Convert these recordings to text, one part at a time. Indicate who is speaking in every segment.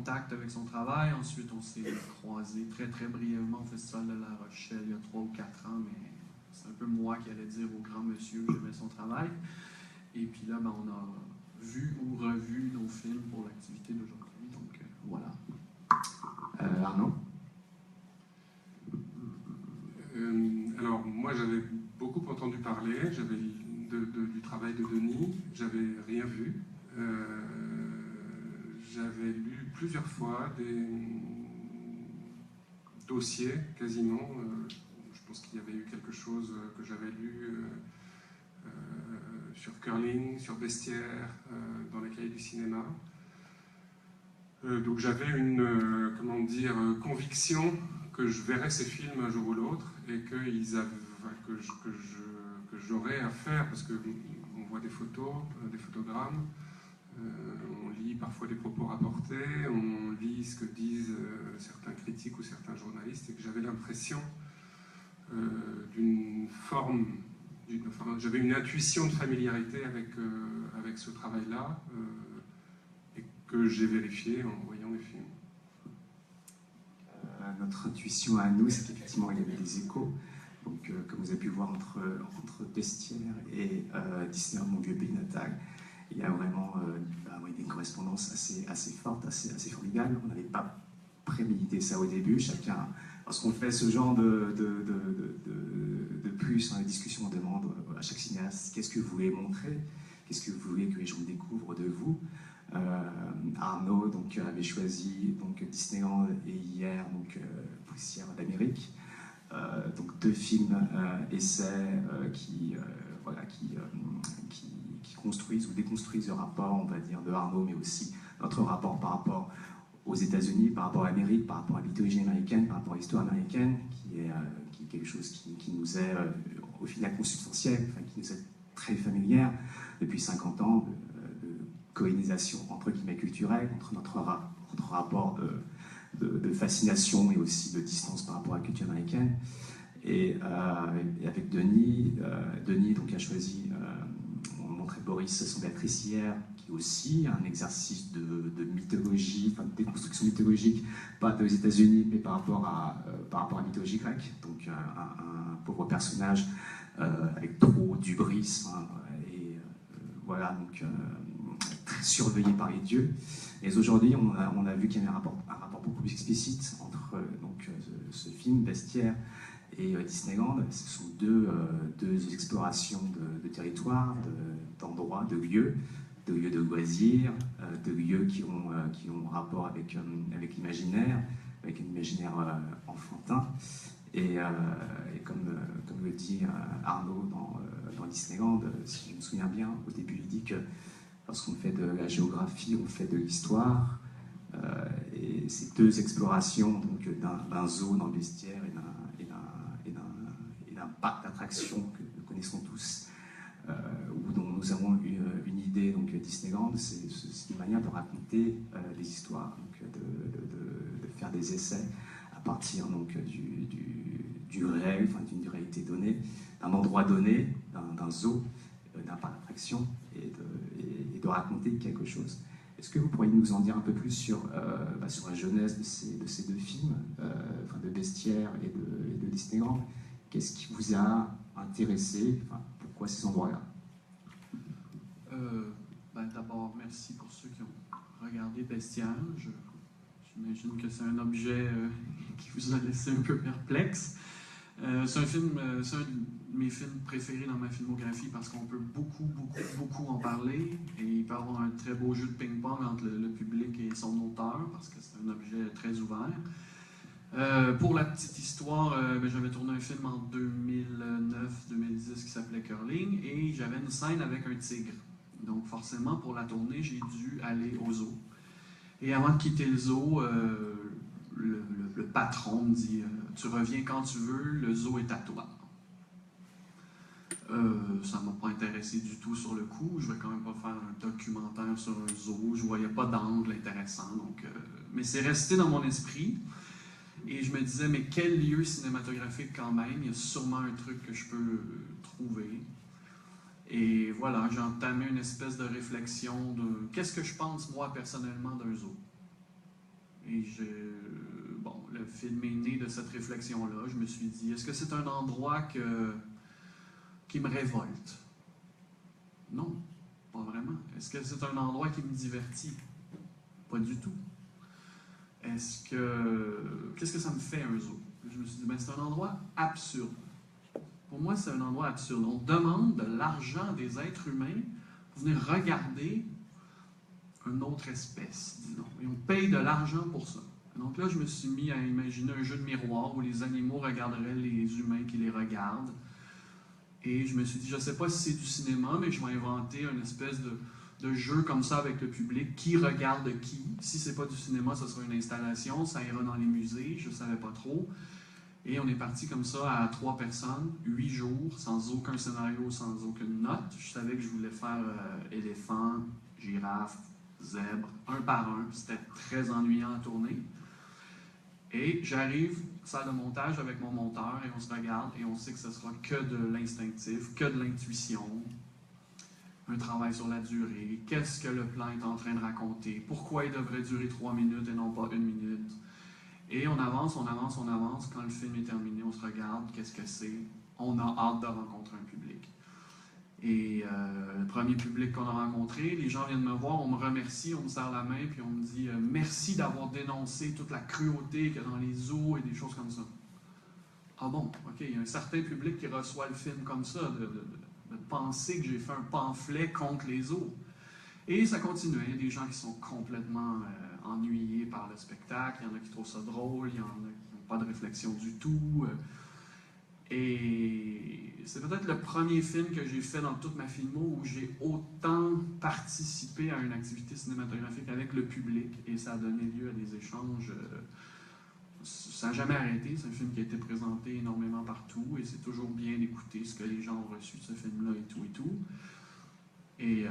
Speaker 1: contact avec son travail. Ensuite, on s'est croisés très, très brièvement au Festival de La Rochelle il y a 3 ou 4 ans, mais c'est un peu moi qui allais dire au grand monsieur que j'aimais son travail. Et puis là, ben, on a vu ou revu nos films pour l'activité d'aujourd'hui. Donc, voilà.
Speaker 2: Arnaud?
Speaker 3: Alors, moi, j'avais beaucoup entendu parler du travail de Denis. J'avais rien vu. J'avais lu plusieurs fois des dossiers, quasiment. Je pense qu'il y avait eu quelque chose que j'avais lu sur Curling, sur Bestiaire, dans les cahiers du cinéma. Donc j'avais une conviction que je verrais ces films un jour ou l'autre et que j'aurais à faire, parce qu'on voit des photos, des photogrammes, on lit parfois des propos rapportés, on lit ce que disent certains critiques ou certains journalistes, et que j'avais l'impression d'une forme, j'avais une intuition de familiarité avec ce travail-là, et que j'ai vérifié en voyant les films.
Speaker 2: Notre intuition à nous, c'est qu'effectivement il y avait des échos. Donc, comme vous avez pu voir entre Bestiaire et Disneyland, Mon vieux pays natal, il y a vraiment une correspondance assez forte, assez formidable. On n'avait pas prémédité ça au début. Chacun, lorsqu'on fait ce genre de plus dans les discussions, on demande à chaque cinéaste qu'est-ce que vous voulez montrer, qu'est-ce que vous voulez que les gens découvrent de vous. Arnaud avait choisi Disneyland et hier Poussière d'Amérique, donc 2 films essais qui construisent ou déconstruisent le rapport, on va dire, de Arnaud, mais aussi notre rapport par rapport aux États-Unis, par rapport à l'Amérique, par rapport à la mythologie américaine, par rapport à l'histoire américaine, qui est quelque chose qui nous est au final consubstantiel, qui nous est très familière depuis 50 ans de colonisation entre guillemets culturelle, entre notre rapport de fascination et aussi de distance par rapport à la culture américaine. Et avec Denis a choisi on montrait Boris son Béatrice hier, qui est aussi un exercice de mythologie, de déconstruction mythologique, pas des États-Unis, mais par rapport à la mythologie grecque. Donc un pauvre personnage avec trop d'hubris, voilà, donc très surveillé par les dieux. Mais aujourd'hui, on a vu qu'il y avait un rapport beaucoup plus explicite entre ce film Bestiaire et Disneyland. Ce sont deux explorations de territoires, d'endroits, de lieux de loisirs, de lieux qui ont rapport avec l'imaginaire, avec un imaginaire enfantin. Et comme le dit Arnaud dans Disneyland, si je me souviens bien, au début il dit que lorsqu'on fait de la géographie, on fait de l'histoire. Et ces 2 explorations d'un zoo dans le Bestiaire et d'un parc d'attractions que nous connaissons tous, ou dont nous avons une idée, Disneyland, c'est une manière de raconter des histoires, de faire des essais à partir du réel, d'une réalité donnée, d'un endroit donné, d'un zoo, d'un parc d'attractions, et de raconter quelque chose. Est-ce que vous pourriez nous en dire un peu plus sur la jeunesse de ces 2 films, de Bestiaire et de Disneyland? Qu'est-ce qui vous a intéressé? Pourquoi ces endroits-là?
Speaker 1: D'abord, merci pour ceux qui ont regardé Bestiaire. J'imagine que c'est un objet qui vous a laissé un peu perplexe. C'est un de mes films préférés dans ma filmographie parce qu'on peut beaucoup en parler, et il peut y avoir un très beau jeu de ping-pong entre le public et son auteur parce que c'est un objet très ouvert. Pour la petite histoire, j'avais tourné un film en 2009-2010 qui s'appelait Curling, et j'avais une scène avec un tigre. Donc forcément, pour la tourner, j'ai dû aller au zoo. Et avant de quitter le zoo, le patron me dit « Tu reviens quand tu veux, le zoo est à toi. » Ça ne m'a pas intéressé du tout sur le coup. Je ne vais quand même pas faire un documentaire sur un zoo. Je ne voyais pas d'angle intéressant. Mais c'est resté dans mon esprit. Et je me disais, mais quel lieu cinématographique quand même. Il y a sûrement un truc que je peux trouver. Et voilà, j'ai entamé une espèce de réflexion de qu'est-ce que je pense, moi, personnellement, d'un zoo. Et bon, le film est né de cette réflexion-là. Je me suis dit, est-ce que c'est un endroit qui me révolte? Non, pas vraiment. Est-ce que c'est un endroit qui me divertit? Pas du tout. Qu'est-ce que ça me fait, un zoo? Je me suis dit, ben, c'est un endroit absurde. Pour moi, c'est un endroit absurde. On demande de l'argent des êtres humains pour venir regarder une autre espèce, disons. Et on paye de l'argent pour ça. Donc là, je me suis mis à imaginer un jeu de miroir où les animaux regarderaient les humains qui les regardent. Et je me suis dit, je ne sais pas si c'est du cinéma, mais je vais inventer une espèce de jeu comme ça avec le public. Qui regarde qui? Si ce n'est pas du cinéma, ce sera une installation. Ça ira dans les musées, je ne savais pas trop. Et on est parti comme ça à 3 personnes, 8 jours, sans aucun scénario, sans aucune note. Je savais que je voulais faire éléphant, girafe, zèbre, un par un. C'était très ennuyant à tourner. Et j'arrive, salle de montage avec mon monteur, et on se regarde, et on sait que ce sera que de l'instinctif, que de l'intuition, un travail sur la durée, qu'est-ce que le plan est en train de raconter, pourquoi il devrait durer 3 minutes et non pas 1 minute. Et on avance, on avance, on avance. Quand le film est terminé, on se regarde, qu'est-ce que c'est? On a hâte de rencontrer un public. Et le premier public qu'on a rencontré, les gens viennent me voir, on me remercie, on me serre la main, puis on me dit merci d'avoir dénoncé toute la cruauté qu'il y a dans les zoos et des choses comme ça. Ah bon, ok, il y a un certain public qui reçoit le film comme ça, de penser que j'ai fait un pamphlet contre les zoos. Et ça continue. Il y a des gens qui sont complètement ennuyés par le spectacle, il y en a qui trouvent ça drôle, il y en a qui n'ont pas de réflexion du tout. Et c'est peut-être le premier film que j'ai fait dans toute ma filmo où j'ai autant participé à une activité cinématographique avec le public, et ça a donné lieu à des échanges. Ça n'a jamais arrêté. C'est un film qui a été présenté énormément partout, et c'est toujours bien d'écouter ce que les gens ont reçu de ce film-là et tout et tout. Et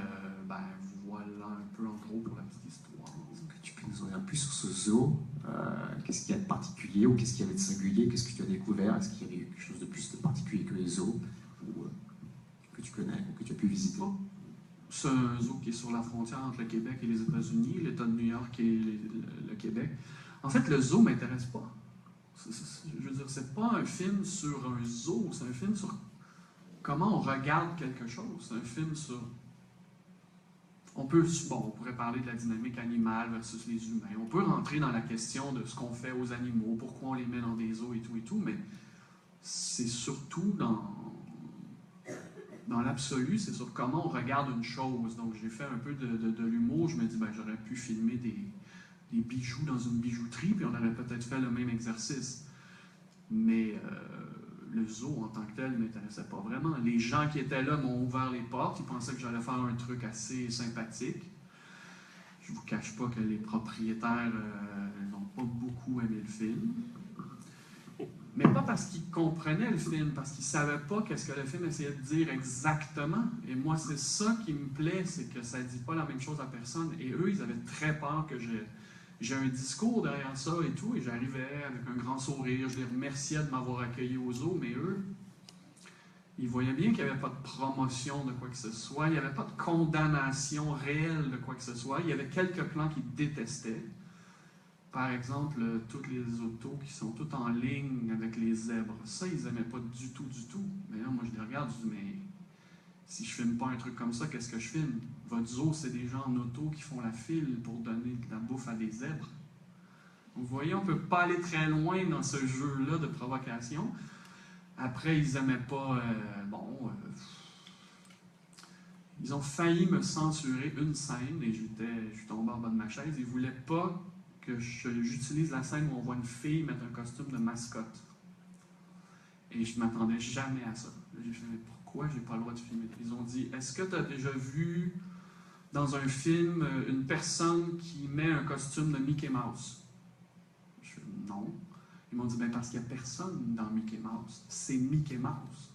Speaker 1: ben, voilà un peu en gros pour la petite histoire.
Speaker 4: Est-ce que tu peux nous en dire plus sur ce zoo? Qu'est-ce qu'il y a de particulier ou qu'est-ce qu'il y avait de singulier? Qu'est-ce que tu as découvert? Est-ce qu'il y avait quelque chose de plus de particulier que les zoos que tu connais, que tu as pu visiter?
Speaker 1: C'est un zoo qui est sur la frontière entre le Québec et les États-Unis, l'État de New York et le Québec. En fait, le zoo ne m'intéresse pas. Je veux dire, c'est pas un film sur un zoo, c'est un film sur comment on regarde quelque chose. C'est un film sur... on pourrait parler de la dynamique animale versus les humains. On peut rentrer dans la question de ce qu'on fait aux animaux, pourquoi on les met dans des zoos et tout, mais c'est surtout dans l'absolu, c'est sur comment on regarde une chose. Donc, j'ai fait un peu de l'humour. Je me dis, ben, j'aurais pu filmer des bijoux dans une bijouterie, puis on aurait peut-être fait le même exercice. Mais le zoo en tant que tel ne m'intéressait pas vraiment. Les gens qui étaient là m'ont ouvert les portes. Ils pensaient que j'allais faire un truc assez sympathique. Je ne vous cache pas que les propriétaires n'ont pas beaucoup aimé le film. Mais pas parce qu'ils comprenaient le film, parce qu'ils ne savaient pas qu'est-ce que le film essayait de dire exactement. Et moi, c'est ça qui me plaît, c'est que ça ne dit pas la même chose à personne. Et eux, ils avaient très peur que j'ai un discours derrière ça et tout, et j'arrivais avec un grand sourire, je les remerciais de m'avoir accueilli au zoo, mais eux, ils voyaient bien qu'il n'y avait pas de promotion de quoi que ce soit, il n'y avait pas de condamnation réelle de quoi que ce soit, il y avait quelques plans qu'ils détestaient. Par exemple, toutes les autos qui sont toutes en ligne avec les zèbres, ça, ils n'aimaient pas du tout. Mais là, moi, je les regarde, je dis, mais si je filme pas un truc comme ça, qu'est-ce que je filme? Votre zoo, c'est des gens en auto qui font la file pour donner de la bouffe à des zèbres. Vous voyez, on ne peut pas aller très loin dans ce jeu-là de provocation. Après, ils n'aimaient pas... ils ont failli me censurer une scène, et je suis tombé en bas de ma chaise. Ils ne voulaient pas que j'utilise la scène où on voit une fille mettre un costume de mascotte. Et je ne m'attendais jamais à ça. J'ai fait, mais pourquoi j'ai pas le droit de filmer? Ils ont dit, est-ce que tu as déjà vu dans un film une personne qui met un costume de Mickey Mouse? Je fais, non. Ils m'ont dit, ben parce qu'il n'y a personne dans Mickey Mouse. C'est Mickey Mouse.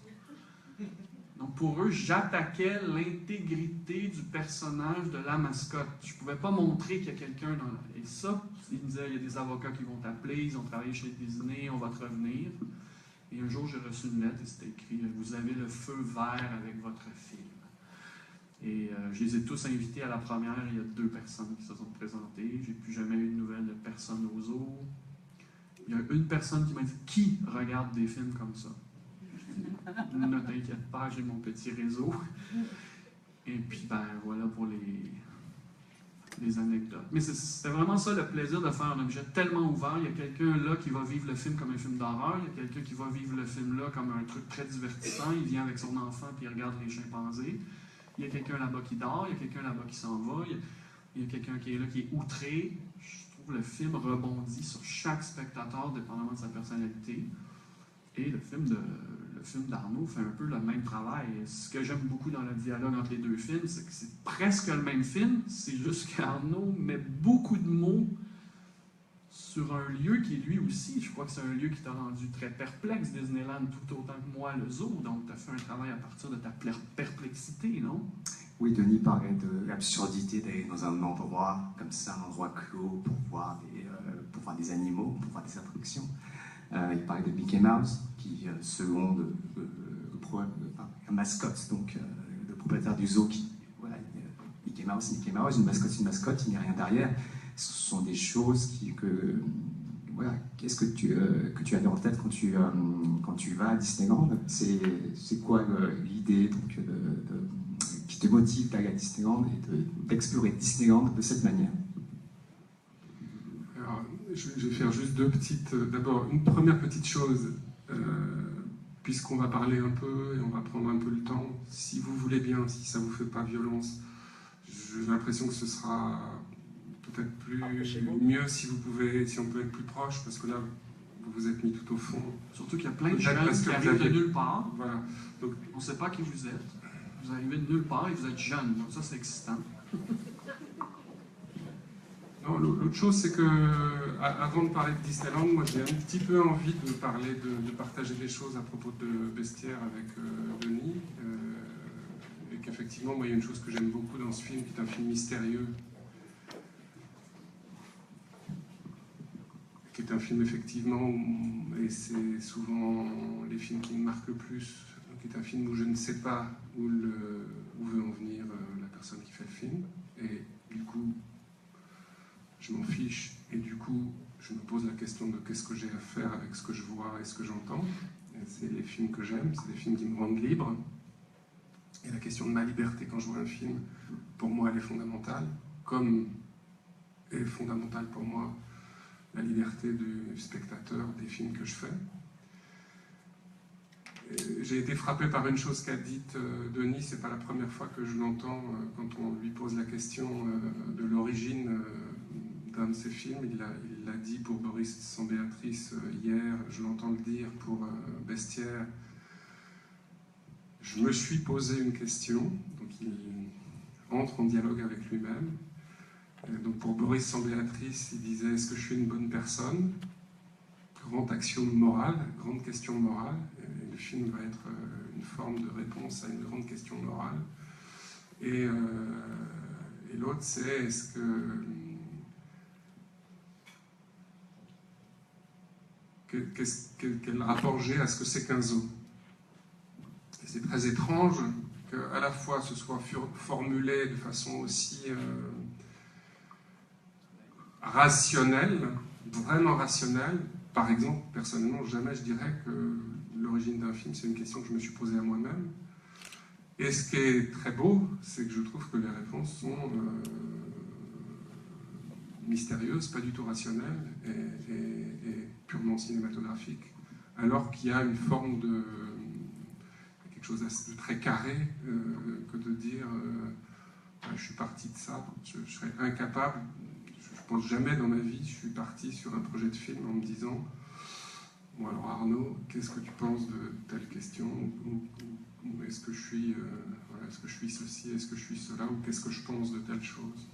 Speaker 1: Donc pour eux, j'attaquais l'intégrité du personnage de la mascotte. Je ne pouvais pas montrer qu'il y a quelqu'un dans la... Et ça, ils me disaient, il y a des avocats qui vont t'appeler, ils ont travaillé chez Disney, on va te revenir. Et un jour, j'ai reçu une lettre et c'était écrit « Vous avez le feu vert avec votre film ». Et je les ai tous invités à la première. Il y a 2 personnes qui se sont présentées. J'ai plus jamais eu de nouvelles de personne aux a une personne qui m'a dit « Qui regarde des films comme ça? » Ne t'inquiète pas, j'ai mon petit réseau. Et puis, ben voilà pour les anecdotes. Mais c'était vraiment ça le plaisir de faire un objet tellement ouvert. Il y a quelqu'un là qui va vivre le film comme un film d'horreur. Il y a quelqu'un qui va vivre le film là comme un truc très divertissant. Il vient avec son enfant puis il regarde les chimpanzés. Il y a quelqu'un là-bas qui dort. Il y a quelqu'un là-bas qui s'en va. Il y a quelqu'un qui est là qui est outré. Je trouve que le film rebondit sur chaque spectateur dépendamment de sa personnalité. Et le film d'Arnaud fait un peu le même travail. Ce que j'aime beaucoup dans le dialogue entre les deux films, c'est que c'est presque le même film, c'est juste qu'Arnaud met beaucoup de mots sur un lieu qui, lui aussi, je crois que c'est un lieu qui t'a rendu très perplexe, Disneyland, tout autant que moi, le zoo. Donc, tu as fait un travail à partir de ta perplexité, non?
Speaker 2: Oui, Denis parlait de l'absurdité d'aller dans un endroit comme ça, un endroit clos, pour voir des animaux, pour voir des attractions. Il parlait de Mickey Mouse, qui, selon la mascotte, donc le propriétaire du zoo, voilà, Mickey Mouse, une mascotte, il n'y a rien derrière. Ce sont des choses voilà, qu'est-ce que tu avais en tête quand tu vas à Disneyland? C'est quoi l'idée qui te motive d'aller à Disneyland et d'explorer Disneyland de cette manière?
Speaker 3: Alors, je vais faire juste deux petites... D'abord, une première petite chose, puisqu'on va parler un peu et on va prendre un peu le temps, si vous voulez bien, si ça ne vous fait pas violence, j'ai l'impression que ce sera peut-être mieux si on peut être plus proche, parce que là, vous vous êtes mis tout au fond.
Speaker 1: Surtout qu'il y a plein de gens qui arrivent de nulle part.
Speaker 3: Voilà. Donc,
Speaker 1: on ne sait pas qui vous êtes. Vous arrivez de nulle part et vous êtes jeune. Donc ça, c'est excitant.
Speaker 3: Non, l'autre chose, c'est que avant de parler de Disneyland, moi j'ai un petit peu envie de parler, de partager des choses à propos de Bestiaire avec Denis. Et qu'effectivement, moi, il y a une chose que j'aime beaucoup dans ce film, qui est un film mystérieux, qui est un film effectivement, et c'est souvent les films qui me marquent le plus, qui est un film où je ne sais pas où veut en venir la personne qui fait le film. Et du coup, je m'en fiche, et du coup, je me pose la question de qu'est-ce que j'ai à faire avec ce que je vois et ce que j'entends. Et c'est les films que j'aime, c'est des films qui me rendent libre. Et la question de ma liberté quand je vois un film, pour moi, elle est fondamentale, comme est fondamentale pour moi la liberté du spectateur des films que je fais. J'ai été frappé par une chose qu'a dite Denis, c'est pas la première fois que je l'entends quand on lui pose la question de l'origine d'un de ses films. Il l'a dit pour Boris sans Béatrice hier, je l'entends le dire pour Bestiaire. Je me suis posé une question, donc il entre en dialogue avec lui-même. Donc pour Boris sans Béatrice, il disait, est-ce que je suis une bonne personne? Grande action morale, grande question morale. Et le film va être une forme de réponse à une grande question morale. Et l'autre, c'est, est-ce que... Quel rapport j'ai à ce que c'est qu'un zoo? Et c'est très étrange qu'à la fois ce soit formulé de façon aussi rationnelle, vraiment rationnelle. Par exemple, personnellement, jamais je dirais que l'origine d'un film, c'est une question que je me suis posée à moi-même. Et ce qui est très beau, c'est que je trouve que les réponses sont mystérieuses, pas du tout rationnelles et purement cinématographiques, alors qu'il y a une forme de quelque chose de très carré que de dire je suis parti de ça, je serais incapable, je pense jamais dans ma vie je suis parti sur un projet de film en me disant bon alors Arnaud, qu'est-ce que tu penses de telle question, ou est-ce que je suis est-ce que je suis ceci, est-ce que je suis cela, ou qu'est-ce que je pense de telle chose.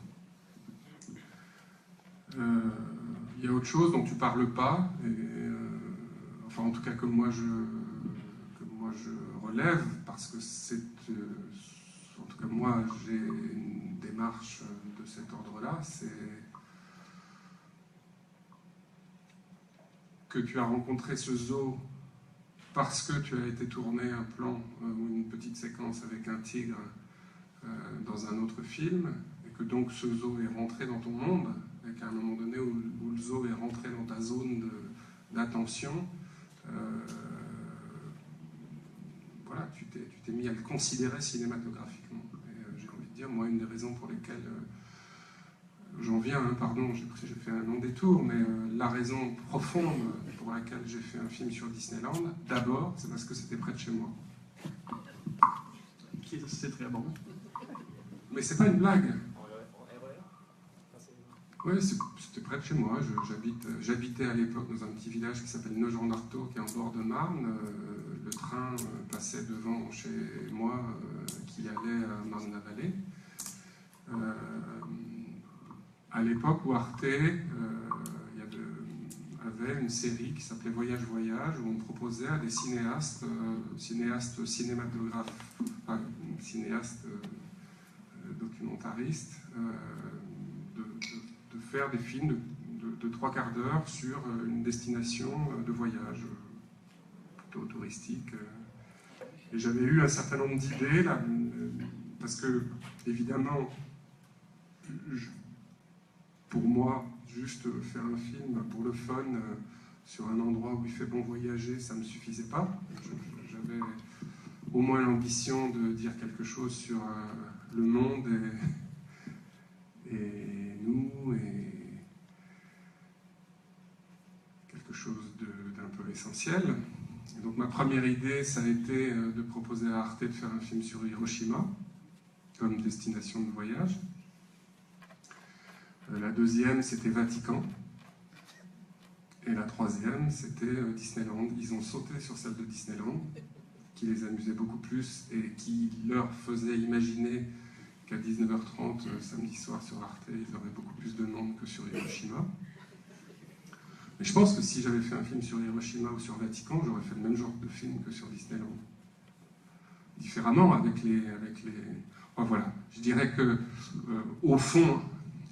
Speaker 3: Il y a autre chose dont tu parles pas, enfin en tout cas que moi je relève, parce que c'est en tout cas moi j'ai une démarche de cet ordre-là, c'est que tu as rencontré ce zoo parce que tu as été tourné un plan ou une petite séquence avec un tigre dans un autre film, et que donc ce zoo est rentré dans ton monde, et qu'à un moment donné où le zoo est rentré dans ta zone d'attention, voilà, tu t'es mis à le considérer cinématographiquement. Et j'ai envie de dire, moi, une des raisons pour lesquelles j'en viens, hein, pardon, j'ai fait un long détour, mais la raison profonde pour laquelle j'ai fait un film sur Disneyland, d'abord, c'est parce que c'était près de chez moi.
Speaker 1: C'est très bon.
Speaker 3: Mais c'est pas une blague. Oui, c'était près de chez moi. J'habitais à l'époque dans un petit village qui s'appelle Nogent-d'Artaud, qui est en bord de Marne. Le train passait devant chez moi, qui allait à Marne-la-Vallée. À l'époque où Arte avait une série qui s'appelait Voyage Voyage, où on proposait à des cinéastes cinématographes, enfin, cinéastes documentaristes, de faire des films de 3 quarts d'heure sur une destination de voyage plutôt touristique. Et j'avais eu un certain nombre d'idées, là, parce que, évidemment, pour moi, juste faire un film pour le fun sur un endroit où il fait bon voyager, ça ne me suffisait pas. J'avais au moins l'ambition de dire quelque chose sur le monde et nous, et quelque chose d'un peu essentiel. Et donc ma première idée, ça a été de proposer à Arte de faire un film sur Hiroshima comme destination de voyage. La deuxième, c'était Vatican. Et la troisième, c'était Disneyland. Ils ont sauté sur celle de Disneyland, qui les amusait beaucoup plus et qui leur faisait imaginer qu'à 19h30, samedi soir sur Arte, ils auraient beaucoup plus de monde que sur Hiroshima. Mais je pense que si j'avais fait un film sur Hiroshima ou sur Vatican, j'aurais fait le même genre de film que sur Disneyland. Différemment, avec les... Oh, voilà. Je dirais que, au fond,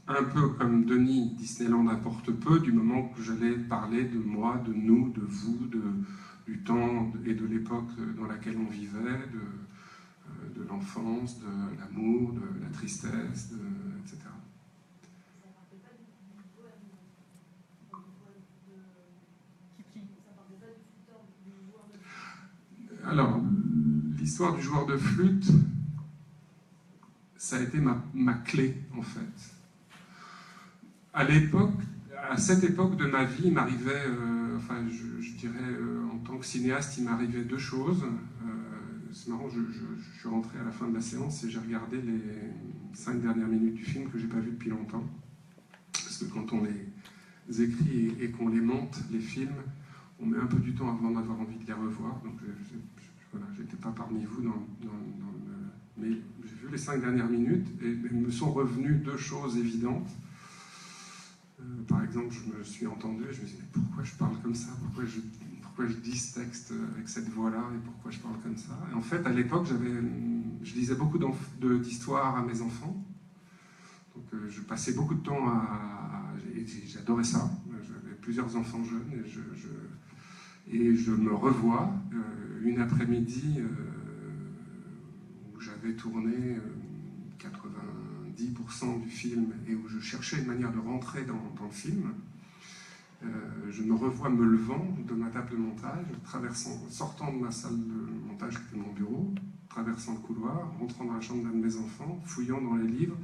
Speaker 3: un peu comme Denis, Disneyland importe peu du moment que j'allais parler de moi, de nous, de vous, du temps et de l'époque dans laquelle on vivait, de l'enfance, de l'amour, de la tristesse, etc. Alors, l'histoire du joueur de flûte, ça a été ma clé, en fait. À cette époque de ma vie, il m'arrivait, je dirais, en tant que cinéaste, il m'arrivait 2 choses. C'est marrant, je suis rentré à la fin de la séance et j'ai regardé les 5 dernières minutes du film que j'ai pas vu depuis longtemps. Parce que quand on les écrit et qu'on les monte, les films, on met un peu du temps avant d'avoir envie de les revoir. Donc voilà, j'étais pas parmi vous mais j'ai vu les 5 dernières minutes et il me sont revenues 2 choses évidentes. Par exemple, je me suis entendu et je me suis dit, mais pourquoi je parle comme ça, pourquoi je dis ce texte avec cette voix-là et pourquoi je parle comme ça. Et en fait, à l'époque, je lisais beaucoup d'histoires à mes enfants. Donc je passais beaucoup de temps j'adorais ça. J'avais plusieurs enfants jeunes et je me revois une après-midi où j'avais tourné 90% du film et où je cherchais une manière de rentrer dans le film. Je me revois me levant de ma table de montage, sortant de ma salle de montage qui était mon bureau, traversant le couloir, rentrant dans la chambre d'un de mes enfants, fouillant dans les livres,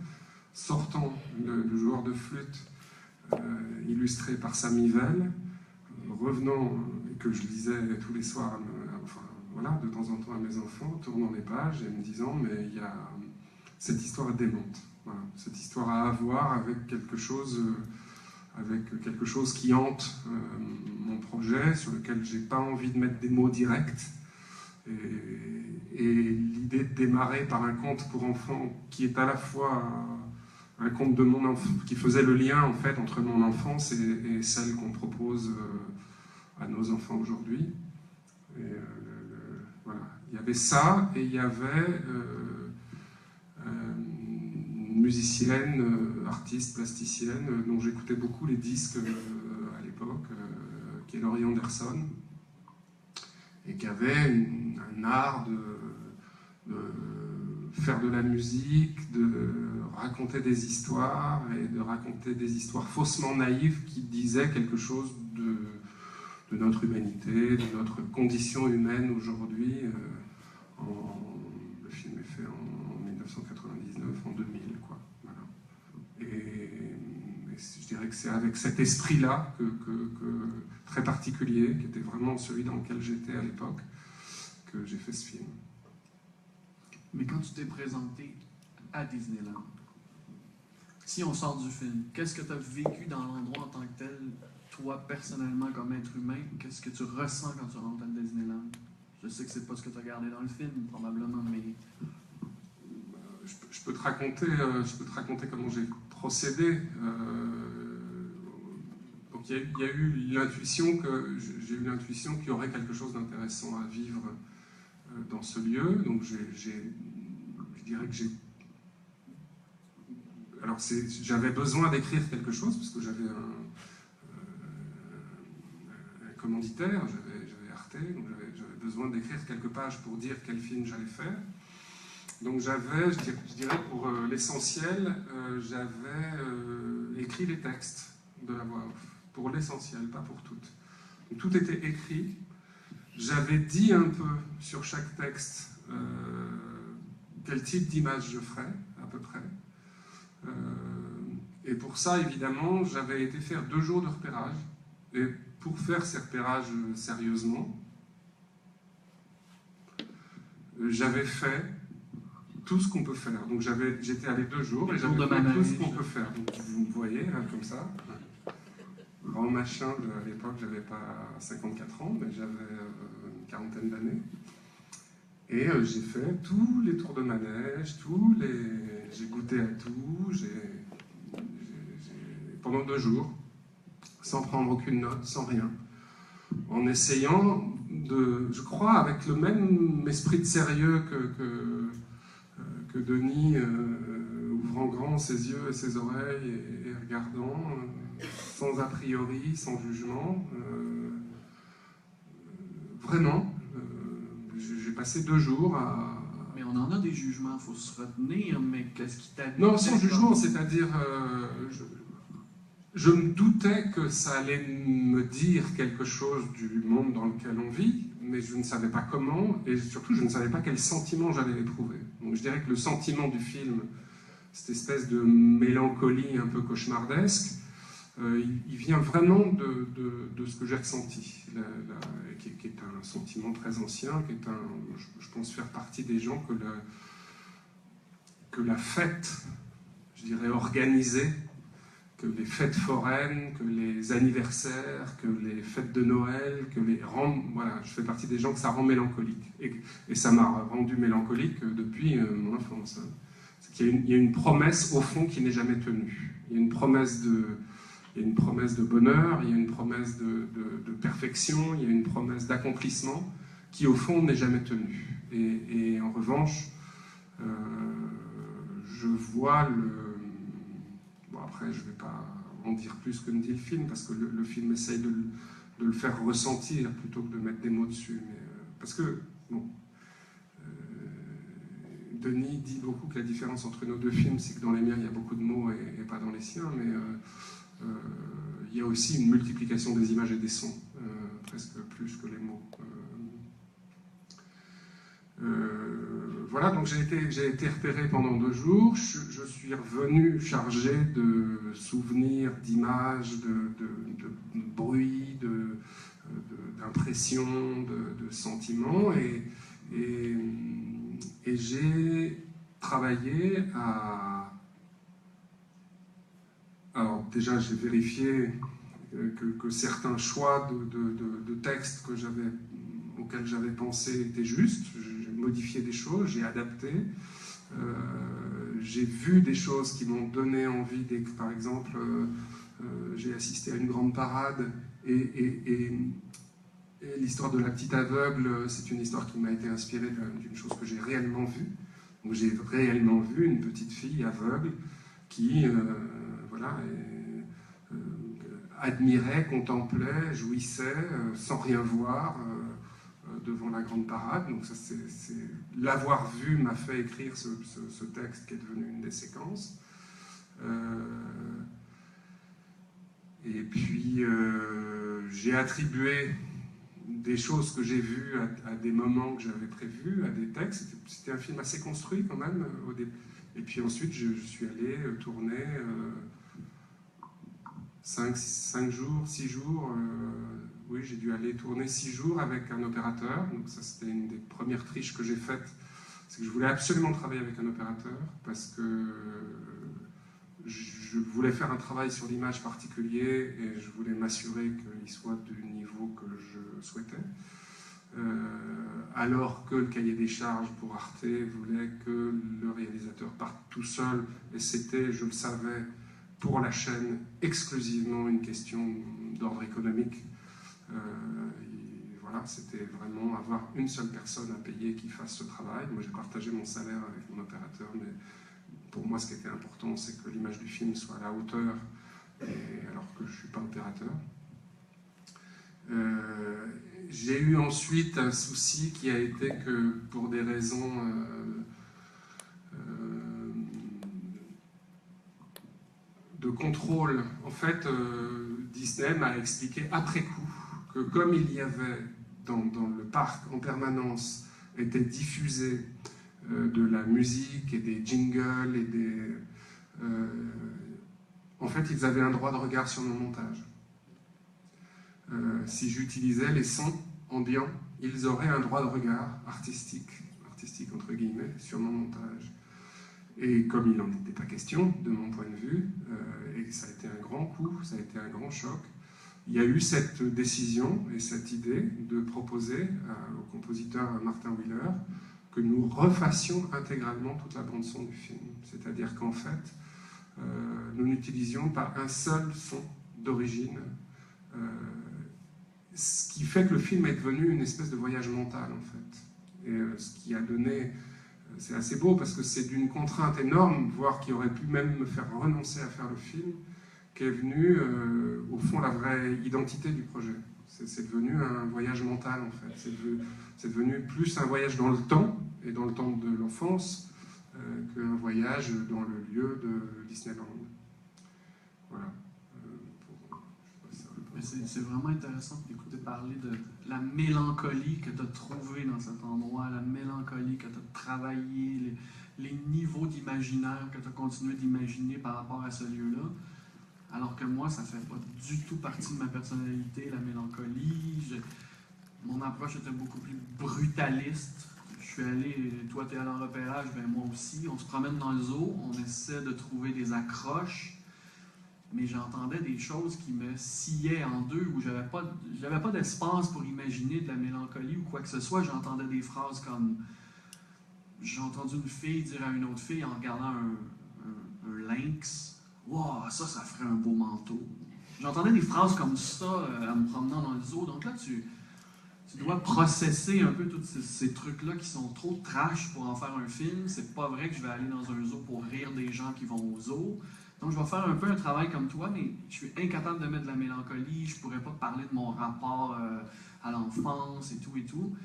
Speaker 3: sortant le joueur de flûte illustré par Samy Vell, revenant, et que je lisais tous les soirs, de temps en temps à mes enfants, tournant les pages et me disant, mais cette histoire est démente. Voilà. Cette histoire à avoir avec quelque chose qui hante mon projet, sur lequel j'ai pas envie de mettre des mots directs. Et l'idée de démarrer par un conte pour enfants qui est à la fois un conte de mon enfant, qui faisait le lien en fait entre mon enfance et celle qu'on propose à nos enfants aujourd'hui. Voilà. Il y avait ça, et il y avait une musicienne, artiste, plasticienne, dont j'écoutais beaucoup les disques à l'époque, qui est Laurie Anderson, et qui avait un art de faire de la musique, de raconter des histoires, et de raconter des histoires faussement naïves qui disaient quelque chose de notre humanité, de notre condition humaine aujourd'hui. Le film est fait en 1999, en 2000, quoi. Voilà. Et je dirais que c'est avec cet esprit-là, très particulier, qui était vraiment celui dans lequel j'étais à l'époque, que j'ai fait ce film.
Speaker 1: Mais quand tu t'es présenté à Disneyland, si on sort du film, qu'est-ce que tu as vécu dans l'endroit en tant que tel, toi personnellement comme être humain? Qu'est-ce que tu ressens quand tu rentres à Disneyland? Je sais que c'est pas ce que tu as gardé dans le film, probablement, mais...
Speaker 3: Je peux te raconter comment j'ai procédé. Donc j'ai eu l'intuition qu'il y aurait quelque chose d'intéressant à vivre dans ce lieu. Donc je dirais que j'avais besoin d'écrire quelque chose parce que j'avais un commanditaire, j'avais Arte, donc j'avais besoin d'écrire quelques pages pour dire quel film j'allais faire. Donc je dirais pour l'essentiel, j'avais écrit les textes de la voix off, pour l'essentiel, pas pour toutes. Donc, tout était écrit. J'avais dit un peu sur chaque texte quel type d'image je ferais, à peu près. Et pour ça, évidemment, j'avais été faire 2 jours de repérage. Et pour faire ces repérages sérieusement, j'avais fait tout ce qu'on peut faire. Donc j'étais allé 2 jours et j'avais fait tout ce qu'on peut faire. Donc vous me voyez, hein, comme ça. Grand machin, à l'époque, j'avais pas 54 ans, mais j'avais une quarantaine d'années. Et j'ai fait tous les tours de manège, j'ai goûté à tout, pendant 2 jours, sans prendre aucune note, sans rien. En essayant je crois, avec le même esprit de sérieux que Denis, ouvrant grand ses yeux et ses oreilles et regardant, sans a priori, sans jugement. Vraiment, j'ai passé 2 jours à...
Speaker 1: Mais on en a des jugements, il faut se retenir, mais qu'est-ce qui t'a...
Speaker 3: Non, sans jugement, c'est-à-dire... Je me doutais que ça allait me dire quelque chose du monde dans lequel on vit, mais je ne savais pas comment, et surtout je ne savais pas quel sentiment j'allais éprouver. Donc je dirais que le sentiment du film, cette espèce de mélancolie un peu cauchemardesque, il vient vraiment de ce que j'ai ressenti, qui est un sentiment très ancien, qui est je pense faire partie des gens que la fête, je dirais organisée, que les fêtes foraines, que les anniversaires, que les fêtes de Noël, voilà, je fais partie des gens que ça rend mélancolique. Et ça m'a rendu mélancolique depuis mon enfance. Hein. C'est qu'il y a une promesse, au fond, qui n'est jamais tenue. Il y a une promesse de bonheur, il y a une promesse de perfection, il y a une promesse d'accomplissement qui, au fond, n'est jamais tenue. Et en revanche, je vois Bon, après, je ne vais pas en dire plus que ne dit le film, parce que le film essaye de le faire ressentir plutôt que de mettre des mots dessus. Mais, parce que, bon, Denis dit beaucoup que la différence entre nos 2 films, c'est que dans les miens, il y a beaucoup de mots et pas dans les siens, mais il y a aussi une multiplication des images et des sons, presque plus que les mots. Voilà, donc j'ai été repéré pendant 2 jours. Je suis revenu chargé de souvenirs, d'images, de bruits, d'impressions, de sentiments. Et j'ai travaillé à... Alors déjà, j'ai vérifié que certains choix de textes auxquels j'avais pensé étaient justes. J'ai modifié des choses, j'ai adapté. J'ai vu des choses qui m'ont donné envie. Par exemple, j'ai assisté à une grande parade et l'histoire de la petite aveugle, c'est une histoire qui m'a été inspirée d'une chose que j'ai réellement vue. Donc j'ai réellement vu une petite fille aveugle qui admirait, contemplait, jouissait, sans rien voir, devant la grande parade. Donc ça, l'avoir vu m'a fait écrire ce texte qui est devenu une des séquences. Et puis j'ai attribué des choses que j'ai vues à des moments que j'avais prévus, à des textes. C'était un film assez construit quand même. Et puis ensuite, je suis allé tourner 5 jours, 6 jours. Oui, j'ai dû aller tourner 6 jours avec un opérateur. Donc ça, c'était une des premières triches que j'ai faites. C'est que je voulais absolument travailler avec un opérateur parce que je voulais faire un travail sur l'image particulier et je voulais m'assurer qu'il soit du niveau que je souhaitais. Alors que le cahier des charges pour Arte voulait que le réalisateur parte tout seul, et c'était, je le savais, pour la chaîne exclusivement une question d'ordre économique. Voilà, c'était vraiment avoir une seule personne à payer qui fasse ce travail. Moi, j'ai partagé mon salaire avec mon opérateur, mais pour moi, ce qui était important, c'est que l'image du film soit à la hauteur, alors que je ne suis pas opérateur. J'ai eu ensuite un souci qui a été que, pour des raisons de contrôle, en fait, Disney m'a expliqué après coup que comme il y avait dans le parc en permanence était diffusé de la musique et des jingles et en fait, ils avaient un droit de regard sur mon montage. Si j'utilisais les sons ambiants, ils auraient un droit de regard artistique entre guillemets, sur mon montage. Et comme il n'en était pas question, de mon point de vue, et ça a été un grand coup, ça a été un grand choc, il y a eu cette décision et cette idée de proposer au compositeur Martin Wheeler que nous refassions intégralement toute la bande-son du film. C'est-à-dire qu'en fait, nous n'utilisions pas un seul son d'origine, ce qui fait que le film est devenu une espèce de voyage mental, en fait. Et ce qui a donné... C'est assez beau parce que c'est d'une contrainte énorme, voire qui aurait pu même me faire renoncer à faire le film, qu'est venue, au fond, la vraie identité du projet. C'est devenu un voyage mental, en fait. C'est devenu plus un voyage dans le temps, et dans le temps de l'enfance, qu'un voyage dans le lieu de Disneyland. Voilà.
Speaker 1: C'est vraiment intéressant d'écouter parler de la mélancolie que tu as trouvée dans cet endroit, la mélancolie que tu as travaillé, les niveaux d'imaginaire que tu as continué d'imaginer par rapport à ce lieu-là. Alors que moi, ça ne fait pas du tout partie de ma personnalité, la mélancolie. Mon approche était beaucoup plus brutaliste. Je suis allé, toi tu es allé en repérage, ben moi aussi. On se promène dans le zoo, on essaie de trouver des accroches. Mais j'entendais des choses qui me sciaient en deux, où j'avais pas d'espace pour imaginer de la mélancolie ou quoi que ce soit. J'entendais des phrases comme... J'ai entendu une fille dire à une autre fille en regardant un lynx, « Wow, ça ferait un beau manteau. » J'entendais des phrases comme ça en me promenant dans le zoo. Donc là, tu dois processer un peu tous ces trucs-là qui sont trop trash pour en faire un film. C'est pas vrai que je vais aller dans un zoo pour rire des gens qui vont au zoo. Donc, je vais faire un peu un travail comme toi, mais je suis incapable de mettre de la mélancolie. Je ne pourrais pas parler de mon rapport à l'enfance et tout et tout.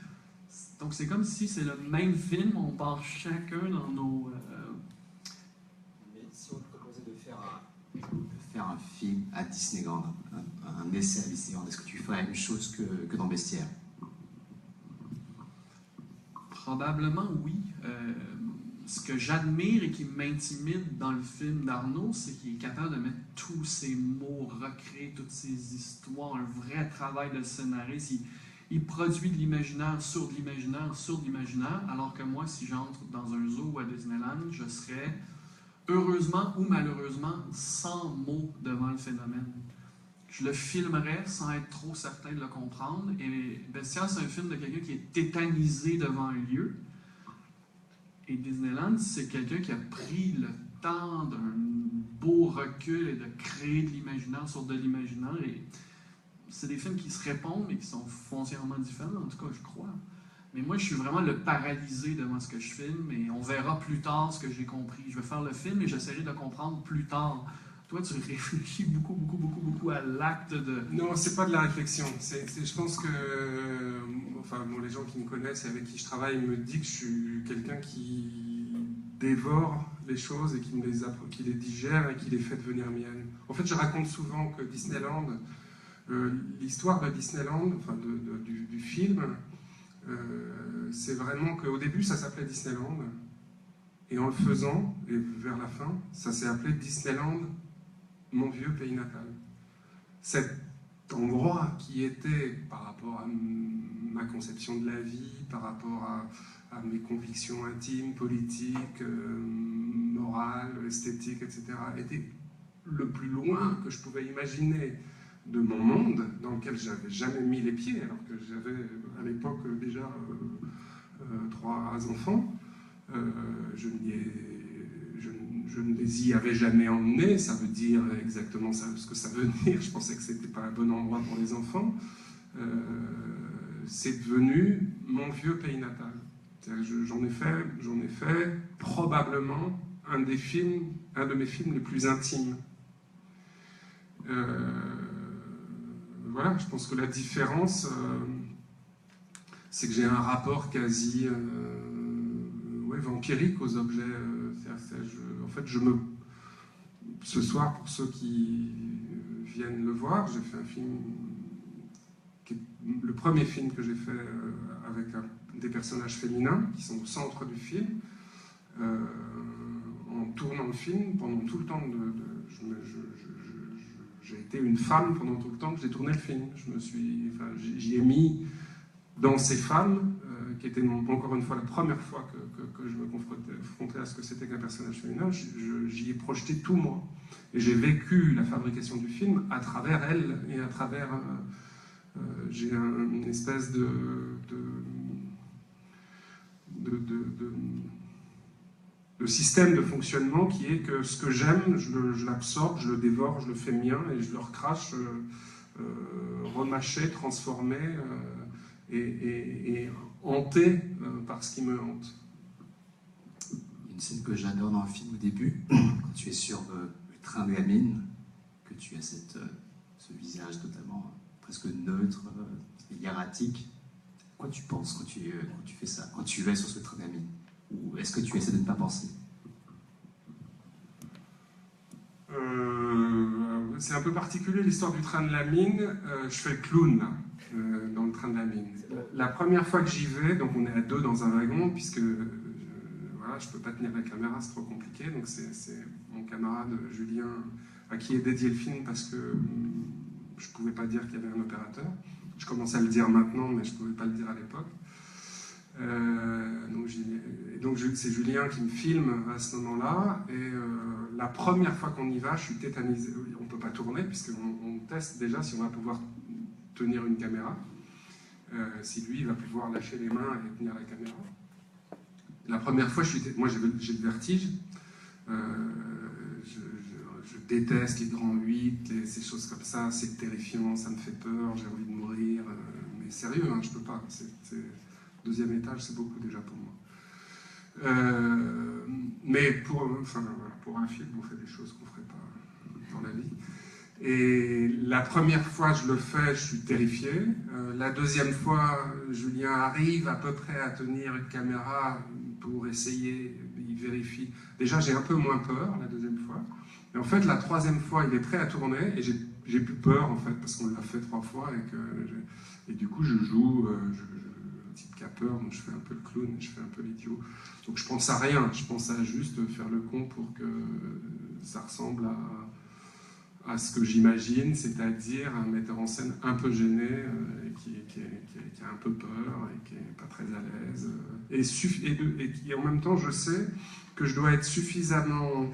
Speaker 1: Donc, c'est comme si c'est le même film, on part chacun dans nos...
Speaker 4: Mais si on te proposait de faire un film à Disneyland, un essai à Disneyland, est-ce que tu ferais la même chose que dans Bestiaire?
Speaker 1: Probablement oui. Ce que j'admire et qui m'intimide dans le film d'Arnaud, c'est qu'il est capable de mettre tous ces mots, recréer toutes ces histoires, un vrai travail de scénariste. Il produit de l'imaginaire sur de l'imaginaire sur de l'imaginaire, alors que moi, si j'entre dans un zoo ou à Disneyland, je serais, heureusement ou malheureusement, sans mots devant le phénomène. Je le filmerais sans être trop certain de le comprendre. Et Bestiaire, c'est un film de quelqu'un qui est tétanisé devant un lieu. Et Disneyland, c'est quelqu'un qui a pris le temps d'un beau recul et de créer de l'imaginaire sur de l'imaginaire. Et c'est des films qui se répondent, mais qui sont foncièrement différents, en tout cas, je crois. Mais moi, je suis vraiment le paralysé devant ce que je filme, et on verra plus tard ce que j'ai compris. Je vais faire le film et j'essaierai de comprendre plus tard. Toi, tu réfléchis beaucoup à l'acte de...
Speaker 3: Non, c'est pas de la réflexion. Je pense que... les gens qui me connaissent et avec qui je travaille me disent que je suis quelqu'un qui dévore les choses et qui les digère et qui les fait devenir miennes. En fait, je raconte souvent que Disneyland, L'histoire de Disneyland, enfin du film, c'est vraiment qu'au début ça s'appelait Disneyland, et en le faisant, et vers la fin, ça s'est appelé Disneyland, mon vieux pays natal. Cet endroit qui était, par rapport à ma conception de la vie, par rapport à mes convictions intimes, politiques, morales, esthétiques, etc., était le plus loin que je pouvais imaginer de mon monde, dans lequel j'avais jamais mis les pieds, alors que j'avais à l'époque déjà 3 enfants. Je ne les y avais jamais emmenés, ça veut dire exactement ça, ce que ça veut dire. Je pensais que c'était pas un bon endroit pour les enfants. C'est devenu mon vieux pays natal. J'en ai fait probablement un de mes films les plus intimes. Voilà, je pense que la différence, c'est que j'ai un rapport quasi vampirique aux objets. En fait, ce soir, pour ceux qui viennent le voir, j'ai fait un film, le premier film que j'ai fait avec des personnages féminins qui sont au centre du film. En tournant le film, pendant tout le temps j'ai été une femme pendant tout le temps que j'ai tourné le film. J'y ai mis dans ces femmes, qui était encore une fois la première fois que je me confrontais à ce que c'était qu'un personnage féminin, j'y ai projeté tout moi. Et j'ai vécu la fabrication du film à travers elle et à travers... j'ai une espèce de système de fonctionnement qui est que ce que j'aime, je l'absorbe, je le dévore, je le fais mien et je le recrache, remâché, transformé et hanté par ce qui me hante.
Speaker 4: Une scène que j'adore dans le film au début, quand tu es sur le train de la mine, que tu as ce visage totalement presque neutre, hiératique. Quoi tu penses quand tu fais ça, quand tu es sur ce train de la mine? Ou est-ce que tu essaies de ne pas penser?
Speaker 3: C'est un peu particulier l'histoire du train de la mine. Je fais le clown là, dans le train de la mine. La première fois que j'y vais, donc on est à 2 dans un wagon, puisque voilà, je peux pas tenir la caméra, c'est trop compliqué. Donc c'est mon camarade Julien à qui est dédié le film parce que je pouvais pas dire qu'il y avait un opérateur. Je commence à le dire maintenant, mais je pouvais pas le dire à l'époque. Donc c'est Julien qui me filme à ce moment-là, et la première fois qu'on y va, je suis tétanisé. On ne peut pas tourner, puisqu'on teste déjà si on va pouvoir tenir une caméra, si lui il va pouvoir lâcher les mains et tenir la caméra. La première fois, moi j'ai le vertige, je déteste les grands 8, ces choses comme ça, c'est terrifiant, ça me fait peur, j'ai envie de mourir, mais sérieux, hein, je peux pas. Deuxième étage, c'est beaucoup déjà pour moi. Mais pour un film, on fait des choses qu'on ne ferait pas dans la vie. Et la première fois, je le fais, je suis terrifié. La deuxième fois, Julien arrive à peu près à tenir une caméra pour essayer, il vérifie. Déjà, j'ai un peu moins peur la deuxième fois. Et en fait, la troisième fois, il est prêt à tourner et j'ai plus peur, en fait, parce qu'on l'a fait 3 fois et du coup, je joue... type qui a peur, donc je fais un peu le clown, je fais un peu l'idiot. Donc je pense à rien, je pense à juste faire le con pour que ça ressemble à ce que j'imagine, c'est-à-dire un metteur en scène un peu gêné, qui a un peu peur et qui n'est pas très à l'aise. Et qui en même temps, je sais que je dois être suffisamment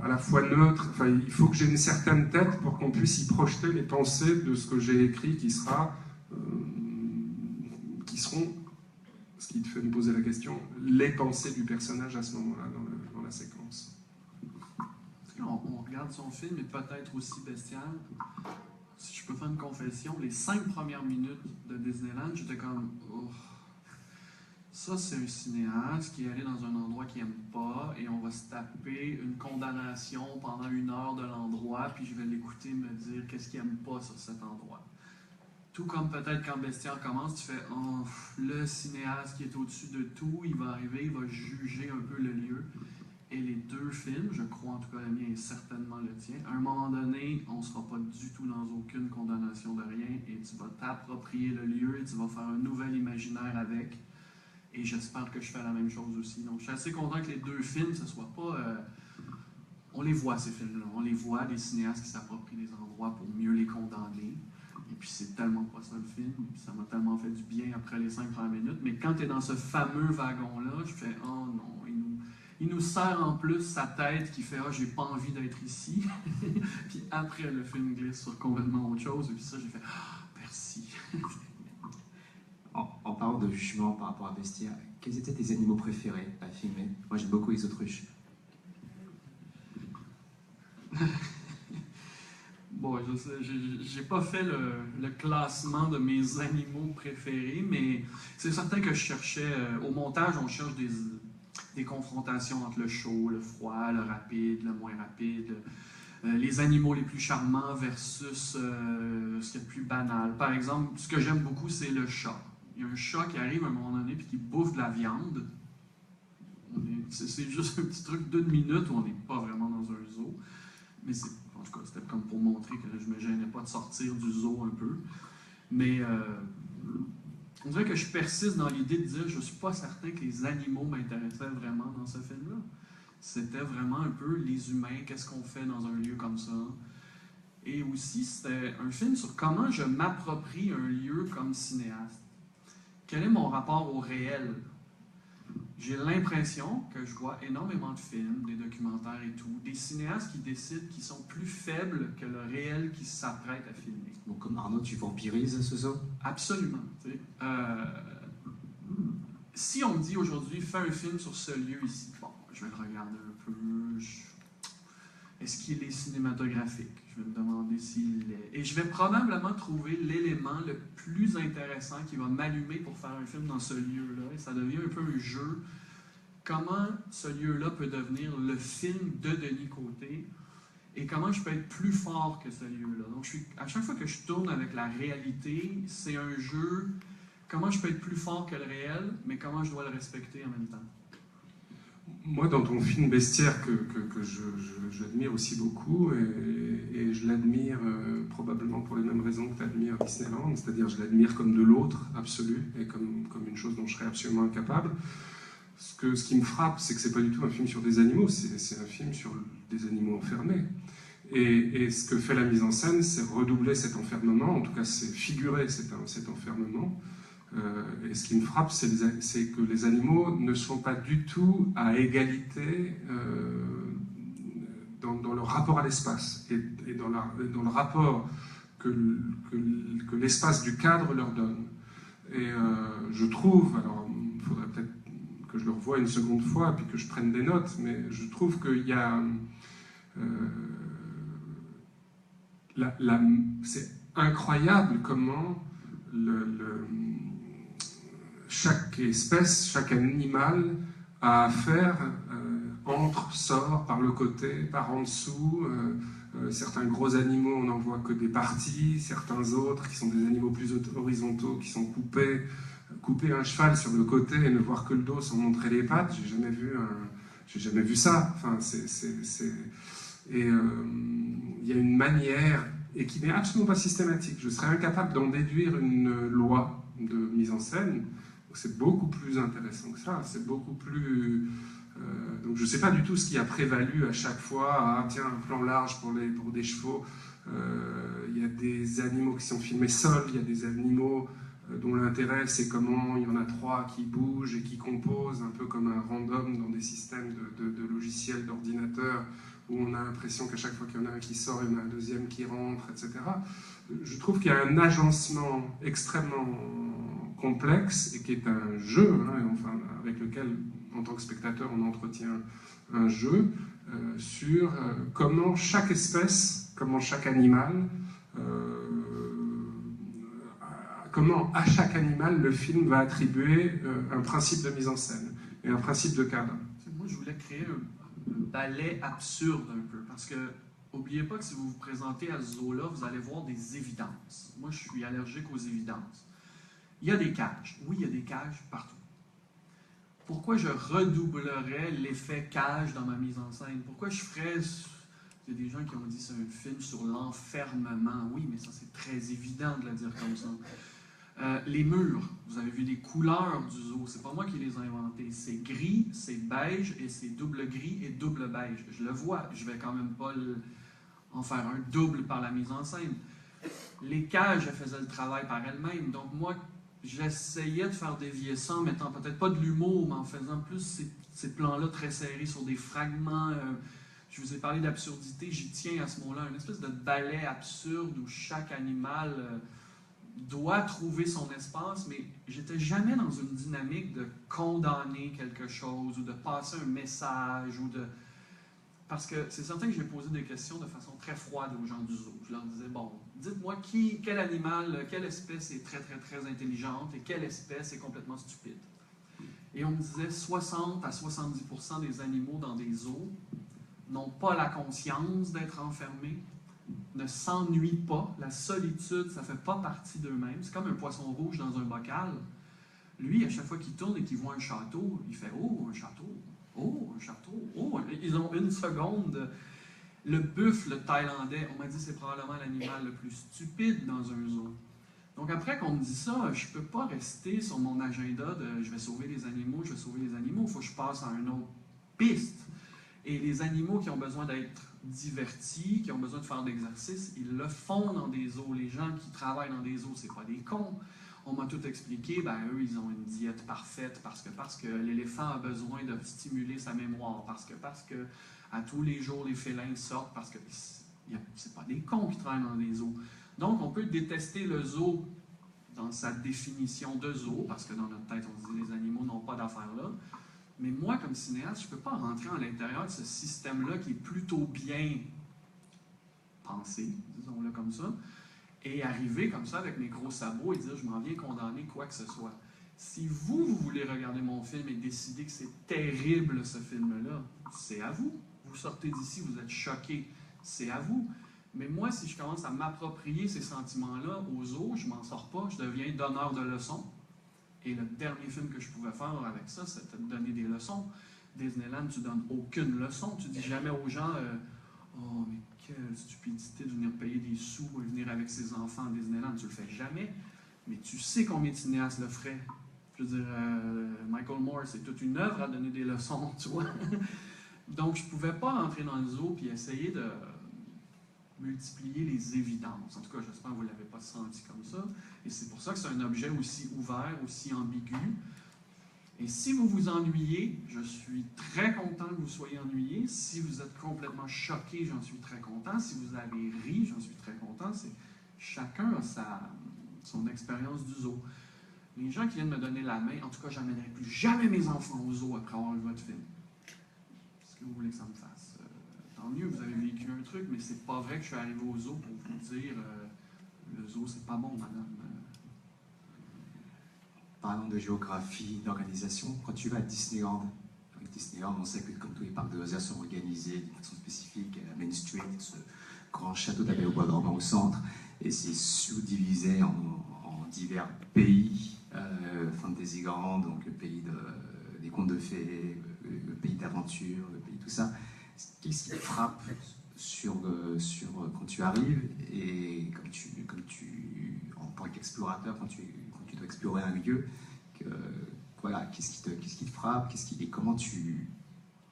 Speaker 3: à la fois neutre, enfin, il faut que j'ai une certaine tête pour qu'on puisse y projeter les pensées de ce que j'ai écrit qui seront, ce qui te fait me poser la question, les pensées du personnage à ce moment-là dans la séquence.
Speaker 1: On regarde son film et peut-être aussi Bestial. Si je peux faire une confession, les 5 premières minutes de Disneyland, j'étais comme oh, ça c'est un cinéaste qui est allé dans un endroit qu'il n'aime pas et on va se taper une condamnation pendant 1 heure de l'endroit, puis je vais l'écouter me dire qu'est-ce qu'il n'aime pas sur cet endroit. Tout comme peut-être quand Bestiaire commence, tu fais oh, le cinéaste qui est au-dessus de tout, il va arriver, il va juger un peu le lieu. et les deux films, je crois en tout cas le mien et certainement le tien, à un moment donné, on ne sera pas du tout dans aucune condamnation de rien et tu vas t'approprier le lieu et tu vas faire un nouvel imaginaire avec. Et j'espère que je fais la même chose aussi. Donc je suis assez content que les deux films, ce soit pas... on les voit ces films-là, on les voit, des cinéastes qui s'approprient des endroits pour mieux les condamner. Et puis c'est tellement pas ça le film, puis ça m'a tellement fait du bien après les 5 premières minutes. Mais quand tu es dans ce fameux wagon-là, je fais « Oh non, il nous serre en plus sa tête qui fait « Ah, j'ai pas envie d'être ici. » Puis après, le film glisse sur complètement autre chose. Et puis ça, j'ai fait « Ah, merci. »
Speaker 4: En parlant de jugement par rapport à Bestiaire, quels étaient tes animaux préférés à filmer? Moi, j'aime beaucoup les autruches.
Speaker 1: Bon, je sais, j'ai pas fait le classement de mes animaux préférés, mais c'est certain que je cherchais, au montage, on cherche des confrontations entre le chaud, le froid, le rapide, le moins rapide, les animaux les plus charmants versus ce qui est le plus banal. Par exemple, ce que j'aime beaucoup, c'est le chat. Il y a un chat qui arrive à un moment donné et qui bouffe de la viande. C'est juste un petit truc d'une minute où on n'est pas vraiment dans un zoo. Mais en tout cas, c'était comme pour montrer que je ne me gênais pas de sortir du zoo un peu. Mais on dirait que je persiste dans l'idée de dire je ne suis pas certain que les animaux m'intéressaient vraiment dans ce film-là. C'était vraiment un peu les humains, qu'est-ce qu'on fait dans un lieu comme ça. Et aussi, c'était un film sur comment je m'approprie un lieu comme cinéaste. Quel est mon rapport au réel? J'ai l'impression que je vois énormément de films, des documentaires et tout, des cinéastes qui décident qu'ils sont plus faibles que le réel qu'ils s'apprêtent à filmer.
Speaker 4: Donc, comme Arnaud, tu vampirises ce zoo?
Speaker 1: Absolument. Si on me dit aujourd'hui, fais un film sur ce lieu ici, bon, je vais le regarder un peu. Est-ce qu'il est cinématographique? Je vais me demander s'il l'est. Et je vais probablement trouver l'élément le plus intéressant qui va m'allumer pour faire un film dans ce lieu-là. Et ça devient un peu un jeu. Comment ce lieu-là peut devenir le film de Denis Côté et comment je peux être plus fort que ce lieu-là. Donc, à chaque fois que je tourne avec la réalité, c'est un jeu. Comment je peux être plus fort que le réel, mais comment je dois le respecter en même temps.
Speaker 3: Moi, dans ton film Bestiaire, que j'admire aussi beaucoup, et je l'admire probablement pour les mêmes raisons que tu admires Disneyland, c'est-à-dire je l'admire comme de l'autre absolu, et comme une chose dont je serais absolument incapable. Ce qui me frappe, c'est que c'est pas du tout un film sur des animaux, c'est un film sur des animaux enfermés. Et ce que fait la mise en scène, c'est redoubler cet enfermement, en tout cas c'est figurer cet enfermement. Et ce qui me frappe, c'est que les animaux ne sont pas du tout à égalité dans leur rapport à l'espace et dans le rapport que l'espace du cadre leur donne. Et je trouve, alors il faudrait peut-être que je le revoie une seconde fois et puis que je prenne des notes, mais je trouve qu'il y a... c'est incroyable comment chaque espèce, chaque animal a affaire, entre, sort, par le côté, par en dessous. Certains gros animaux, on n'en voit que des parties, certains autres qui sont des animaux plus horizontaux, qui sont coupés. Couper un cheval sur le côté et ne voir que le dos sans montrer les pattes, j'ai jamais vu ça. Enfin, et il y a une manière, et qui n'est absolument pas systématique. Je serais incapable d'en déduire une loi de mise en scène. C'est beaucoup plus intéressant que ça. C'est beaucoup plus... donc je ne sais pas du tout ce qui a prévalu à chaque fois. Ah, tiens, un plan large pour des chevaux. Il y a des animaux qui sont filmés seuls. Il y a des animaux dont l'intérêt, c'est comment il y en a 3 qui bougent et qui composent, un peu comme un random dans des systèmes de logiciels, d'ordinateurs, où on a l'impression qu'à chaque fois qu'il y en a un qui sort, il y en a un deuxième qui rentre, etc. Je trouve qu'il y a un agencement extrêmement complexe et qui est un jeu, enfin, avec lequel, en tant que spectateur, on entretient un jeu sur comment chaque espèce, comment chaque animal, comment à chaque animal le film va attribuer un principe de mise en scène et un principe de cadre.
Speaker 1: Moi, je voulais créer un ballet absurde un peu, parce que n'oubliez pas que si vous vous présentez à ce zoo-là, vous allez voir des évidences. Moi, je suis allergique aux évidences. Il y a des cages. Oui, il y a des cages partout. pourquoi je redoublerais l'effet cage dans ma mise en scène? Pourquoi je ferais... Il y a des gens qui ont dit que c'est un film sur l'enfermement. Oui, mais ça, c'est très évident de le dire comme ça. Les murs, vous avez vu les couleurs du zoo, c'est pas moi qui les ai inventées. C'est gris, c'est beige et c'est double gris et double beige. Je le vois, je vais quand même pas en faire un double par la mise en scène. Les cages, elles faisaient le travail par elles-mêmes. Donc moi, j'essayais de faire dévier ça en mettant peut-être pas de l'humour, mais en faisant plus ces plans-là très serrés sur des fragments. Je vous ai parlé d'absurdité, j'y tiens à ce mot-là, une espèce de ballet absurde où chaque animal doit trouver son espace, mais j'étais jamais dans une dynamique de condamner quelque chose ou de passer un message ou de... Parce que c'est certain que j'ai posé des questions de façon très froide aux gens du zoo. Je leur disais, bon, dites-moi quel animal, quelle espèce est très, très, très intelligente et quelle espèce est complètement stupide. Et on me disait 60 à 70% des animaux dans des zoos n'ont pas la conscience d'être enfermés, ne s'ennuient pas. La solitude, ça ne fait pas partie d'eux-mêmes. C'est comme un poisson rouge dans un bocal. Lui, à chaque fois qu'il tourne et qu'il voit un château, il fait « Oh, un château! Oh, un château! Oh! » Ils ont une seconde. Le buffle thaïlandais, on m'a dit c'est probablement l'animal le plus stupide dans un zoo. Donc après qu'on me dit ça, je ne peux pas rester sur mon agenda de « je vais sauver les animaux, je vais sauver les animaux ». Il faut que je passe à une autre piste. Et les animaux qui ont besoin d'être divertis, qui ont besoin de faire de l'exercice, ils le font dans des zoos. Les gens qui travaillent dans des zoos, c'est pas des cons. On m'a tout expliqué, ben eux, ils ont une diète parfaite parce que l'éléphant a besoin de stimuler sa mémoire, parce que à tous les jours, les félins sortent, parce que c'est pas des cons qui travaillent dans des zoos. Donc, on peut détester le zoo dans sa définition de zoo, parce que dans notre tête, on se dit les animaux n'ont pas d'affaires là. Mais moi, comme cinéaste, je ne peux pas rentrer à l'intérieur de ce système-là qui est plutôt bien pensé, disons-le comme ça, et arriver comme ça avec mes gros sabots et dire « je m'en viens condamner quoi que ce soit ». Si vous voulez regarder mon film et décider que c'est terrible ce film-là, c'est à vous. Vous sortez d'ici, vous êtes choqué, c'est à vous. Mais moi, si je commence à m'approprier ces sentiments-là aux zoo, je m'en sors pas, je deviens donneur de leçons. Et le dernier film que je pouvais faire avec ça, c'était de donner des leçons. Disneyland, tu donnes aucune leçon. Tu dis jamais aux gens oh, mais quelle stupidité de venir payer des sous et venir avec ses enfants à Disneyland. Tu le fais jamais. Mais tu sais combien de cinéastes le feraient. Je veux dire, Michael Moore, c'est toute une œuvre à donner des leçons, tu vois. Donc, je ne pouvais pas entrer dans le zoo et essayer de multiplier les évidences. En tout cas, j'espère que vous ne l'avez pas senti comme ça. Et c'est pour ça que c'est un objet aussi ouvert, aussi ambigu. Et si vous vous ennuyez, je suis très content que vous soyez ennuyé. Si vous êtes complètement choqué, j'en suis très content. Si vous avez ri, j'en suis très content. Chacun a son expérience du zoo. Les gens qui viennent me donner la main, en tout cas, je n'amènerai plus jamais mes enfants au zoo après avoir vu votre film. Qu'est-ce que vous voulez que ça me fasse? Tant mieux, vous avez vécu un truc, mais c'est pas vrai que je suis arrivé au zoo pour vous dire le zoo, c'est pas bon, madame.
Speaker 4: Parlons de géographie, d'organisation. Quand tu vas à Disneyland, on sait que comme tous les parcs de loisirs sont organisés d'une façon spécifique, à Main Street, ce grand château d'Abbey au bois dormant au centre, et c'est sous-divisé en divers pays, Fantasyland, donc le pays des contes de fées, le pays d'aventure, le pays tout ça. Qu'est-ce qui te frappe quand tu arrives et comme tu en tant qu'explorateur, quand tu dois explorer un lieu, voilà, qu'est-ce qui te frappe, et comment tu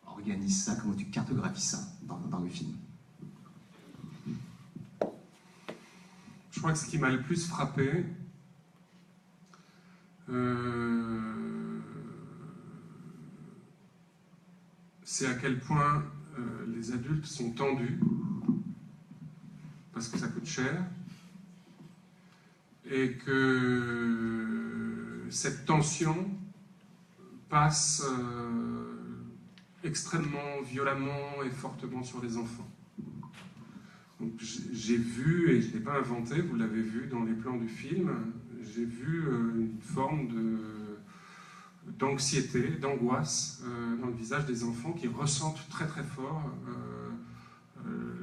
Speaker 4: organises ça, comment tu cartographies ça dans le film?
Speaker 3: Je crois que ce qui m'a le plus frappé, c'est à quel point les adultes sont tendus, parce que ça coûte cher, et que cette tension passe extrêmement violemment et fortement sur les enfants. Donc, j'ai vu, et je ne l'ai pas inventé, vous l'avez vu dans les plans du film, j'ai vu une forme d'anxiété, d'angoisse dans le visage des enfants qui ressentent très très fort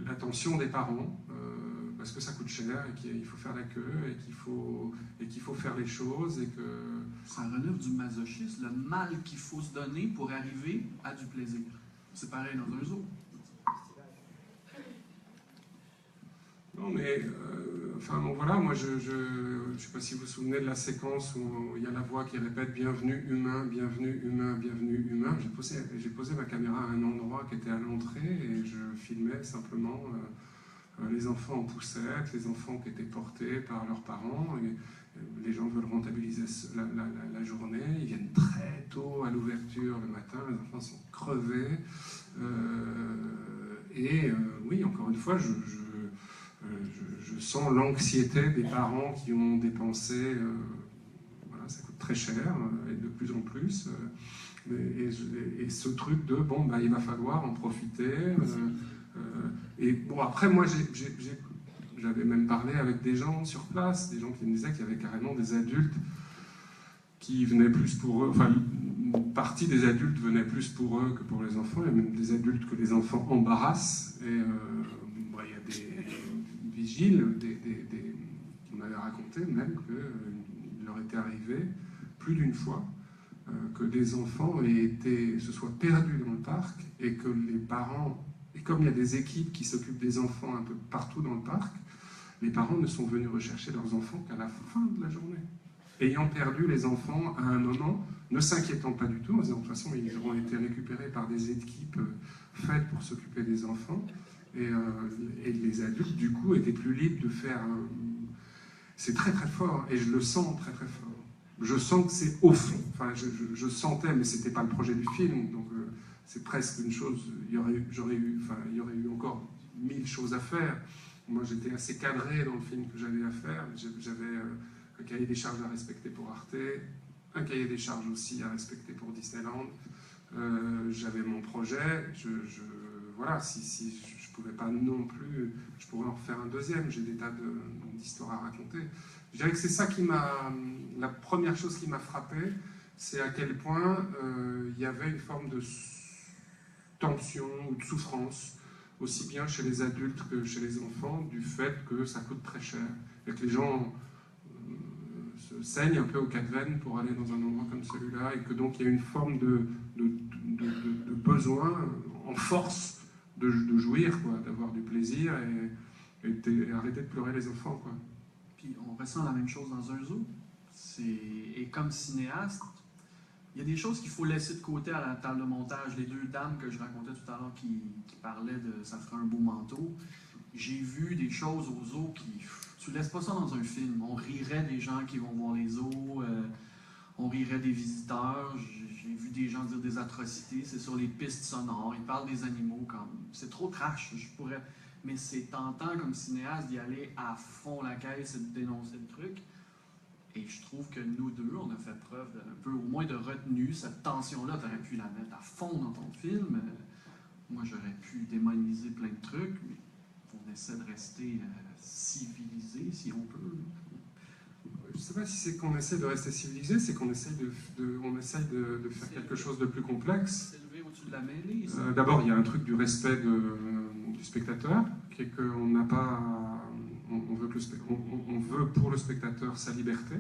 Speaker 3: l'attention des parents, parce que ça coûte cher, et qu'il faut faire la queue, et qu'il faut faire les choses, et que...
Speaker 1: Ça relève du masochisme, le mal qu'il faut se donner pour arriver à du plaisir. C'est pareil dans un zoo.
Speaker 3: Non, mais enfin bon, voilà, moi je sais pas si vous vous souvenez de la séquence où il y a la voix qui répète bienvenue humain, bienvenue humain, bienvenue humain. J'ai posé ma caméra à un endroit qui était à l'entrée et je filmais simplement les enfants en poussette, les enfants qui étaient portés par leurs parents. Et les gens veulent rentabiliser la journée, ils viennent très tôt à l'ouverture le matin, les enfants sont crevés. Oui, encore une fois, je sens l'anxiété des parents qui ont dépensé, voilà, ça coûte très cher, et de plus en plus, et ce truc de, bon, bah, il va falloir en profiter. Et bon, après, moi, j'avais même parlé avec des gens sur place, des gens qui me disaient qu'il y avait carrément des adultes qui venaient plus pour eux, enfin, une partie des adultes venaient plus pour eux que pour les enfants, il y a même des adultes que les enfants embarrassent, et bon, il y a des vigiles, on m'avait raconté même qu'il leur était arrivé plus d'une fois que des enfants se soient perdus dans le parc et que les parents, et comme il y a des équipes qui s'occupent des enfants un peu partout dans le parc, les parents ne sont venus rechercher leurs enfants qu'à la fin de la journée. Ayant perdu les enfants à un moment, ne s'inquiétant pas du tout, en disant de toute façon ils auront été récupérés par des équipes faites pour s'occuper des enfants, et les adultes du coup étaient plus libres de faire... C'est très très fort, et je le sens très très fort. Je sens que c'est au fond, enfin je sentais, mais c'était pas le projet du film, donc c'est presque une chose, il y aurait eu encore 1000 choses à faire. Moi j'étais assez cadré dans le film que j'avais à faire, j'avais un cahier des charges à respecter pour Arte, un cahier des charges aussi à respecter pour Disneyland, j'avais mon projet, voilà, si je pouvais pas non plus, je pourrais en refaire un deuxième, j'ai des tas d'histoires à raconter. Je dirais que c'est ça la première chose qui m'a frappé, c'est à quel point il y avait une forme de tension ou de souffrance, aussi bien chez les adultes que chez les enfants, du fait que ça coûte très cher, et que les gens se saignent un peu aux quatre veines pour aller dans un endroit comme celui-là, et que donc il y a une forme de besoin en force de jouir, quoi, d'avoir du plaisir et arrêter de pleurer les enfants, quoi.
Speaker 1: Puis on ressent la même chose dans un zoo. Et comme cinéaste, il y a des choses qu'il faut laisser de côté à la table de montage. Les deux dames que je racontais tout à l'heure qui parlaient de « ça ferait un beau manteau », j'ai vu des choses aux zoos qui... Tu laisses pas ça dans un film. On rirait des gens qui vont voir les zoos, on rirait des visiteurs. J'ai vu des gens dire des atrocités. C'est sur les pistes sonores. Ils parlent des animaux comme... C'est trop trash. Mais c'est tentant comme cinéaste d'y aller à fond la caisse et de dénoncer le truc. Et je trouve que nous deux, on a fait preuve d'un peu, au moins de retenue. Cette tension-là, tu aurais pu la mettre à fond dans ton film. Moi, j'aurais pu démoniser plein de trucs, mais on essaie de rester civilisé, si on peut.
Speaker 3: Je ne sais pas si c'est qu'on essaie de rester civilisé, c'est qu'on essaie de faire quelque chose de plus complexe.
Speaker 1: S'élever au-dessus de la mêlée.
Speaker 3: D'abord, il y a un truc du respect du spectateur, qui est qu'on n'a pas... On veut pour le spectateur sa liberté.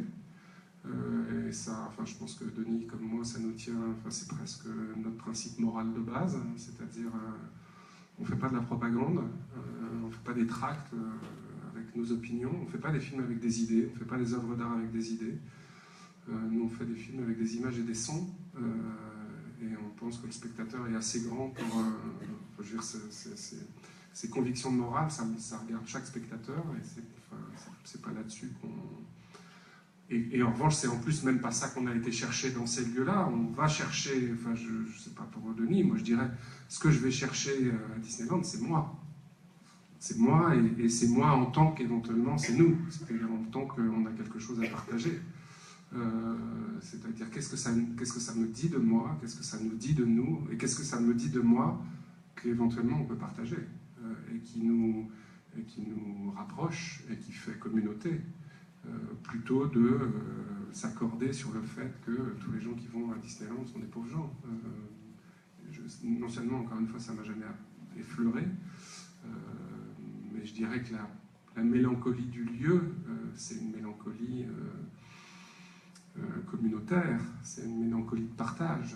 Speaker 3: Et ça, enfin, je pense que Denis, comme moi, ça nous tient... Enfin, c'est presque notre principe moral de base, c'est-à-dire on ne fait pas de la propagande, on ne fait pas des tracts avec nos opinions, on ne fait pas des films avec des idées, on ne fait pas des œuvres d'art avec des idées. Nous, on fait des films avec des images et des sons, et on pense que le spectateur est assez grand pour... je veux dire, ces convictions morales, ça regarde chaque spectateur, et c'est pas là-dessus qu'on... Et en revanche, c'est en plus même pas ça qu'on a été chercher dans ces lieux-là. On va chercher, enfin, je sais pas pour Denis, moi je dirais, ce que je vais chercher à Disneyland, c'est moi. C'est moi, et c'est moi en tant qu'éventuellement, c'est nous. C'est-à-dire en tant qu'on a quelque chose à partager. C'est-à-dire qu'est-ce que ça me dit de moi, qu'est-ce que ça nous dit de nous, et qu'est-ce que ça me dit de moi qu'éventuellement on peut partager, et qui nous rapproche, et qui fait communauté. Plutôt de s'accorder sur le fait que tous les gens qui vont à Disneyland sont des pauvres gens. Non seulement, encore une fois, ça ne m'a jamais effleuré, mais je dirais que la mélancolie du lieu, c'est une mélancolie communautaire, c'est une mélancolie de partage.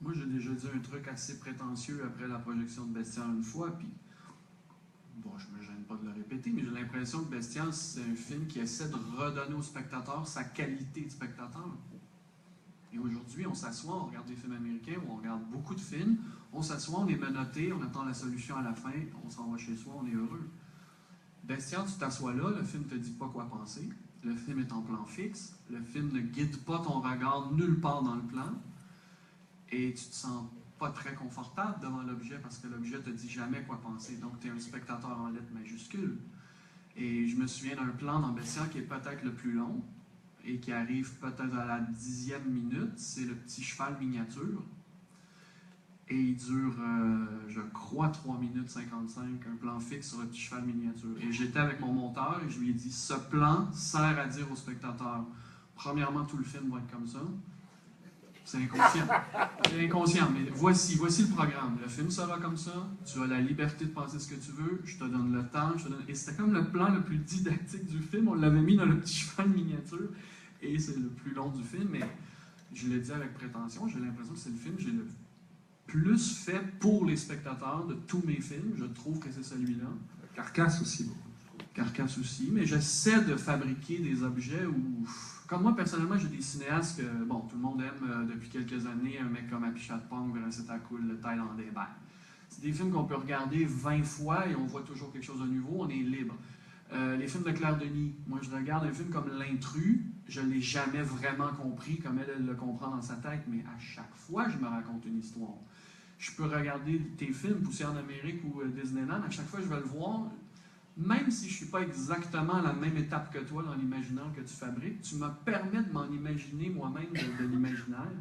Speaker 1: Moi, j'ai déjà dit un truc assez prétentieux après la projection de Bestiaire une fois, puis bon, je me gêne pas de le répéter, mais j'ai l'impression que Bestiaire, c'est un film qui essaie de redonner au spectateur sa qualité de spectateur. Et aujourd'hui, on s'assoit, on regarde des films américains, ou on regarde beaucoup de films, on s'assoit, on est menotté, on attend la solution à la fin, on s'en va chez soi, on est heureux. Bestiaire, tu t'assois là, le film te dit pas quoi penser, le film est en plan fixe, le film ne guide pas ton regard nulle part dans le plan, et tu te sens pas très confortable devant l'objet parce que l'objet te dit jamais quoi penser. Donc, tu es un spectateur en lettres majuscules. Et je me souviens d'un plan dans Bestiaire qui est peut-être le plus long et qui arrive peut-être à la 10e minute. C'est le petit cheval miniature. Et il dure, je crois, 3 minutes 55, un plan fixe sur le petit cheval miniature. Et j'étais avec mon monteur et je lui ai dit, ce plan sert à dire au spectateur, premièrement, tout le film va être comme ça. C'est inconscient. C'est inconscient, mais voici le programme. Le film sera comme ça. Tu as la liberté de penser ce que tu veux. Je te donne le temps. Et c'était comme le plan le plus didactique du film. On l'avait mis dans le petit cheval miniature. Et c'est le plus long du film. Mais je le dis avec prétention. J'ai l'impression que c'est le film que j'ai le plus fait pour les spectateurs de tous mes films. Je trouve que c'est celui-là.
Speaker 3: Carcasse aussi, beaucoup.
Speaker 1: Carcasse aussi. Mais j'essaie de fabriquer des objets où... Comme moi, personnellement, j'ai des cinéastes que, bon, tout le monde aime depuis quelques années, un mec comme Apichatpong, Viraseta Kul, le Thaïlandais. Ben, c'est des films qu'on peut regarder 20 fois et on voit toujours quelque chose de nouveau, on est libre. Les films de Claire Denis, moi je regarde un film comme L'Intrus, je ne l'ai jamais vraiment compris comme elle le comprend dans sa tête, mais à chaque fois, je me raconte une histoire. Je peux regarder tes films, Poussière en Amérique ou Disneyland, à chaque fois je vais le voir. Même si je ne suis pas exactement à la même étape que toi dans l'imaginaire que tu fabriques, tu me permets de m'en imaginer moi-même de l'imaginaire.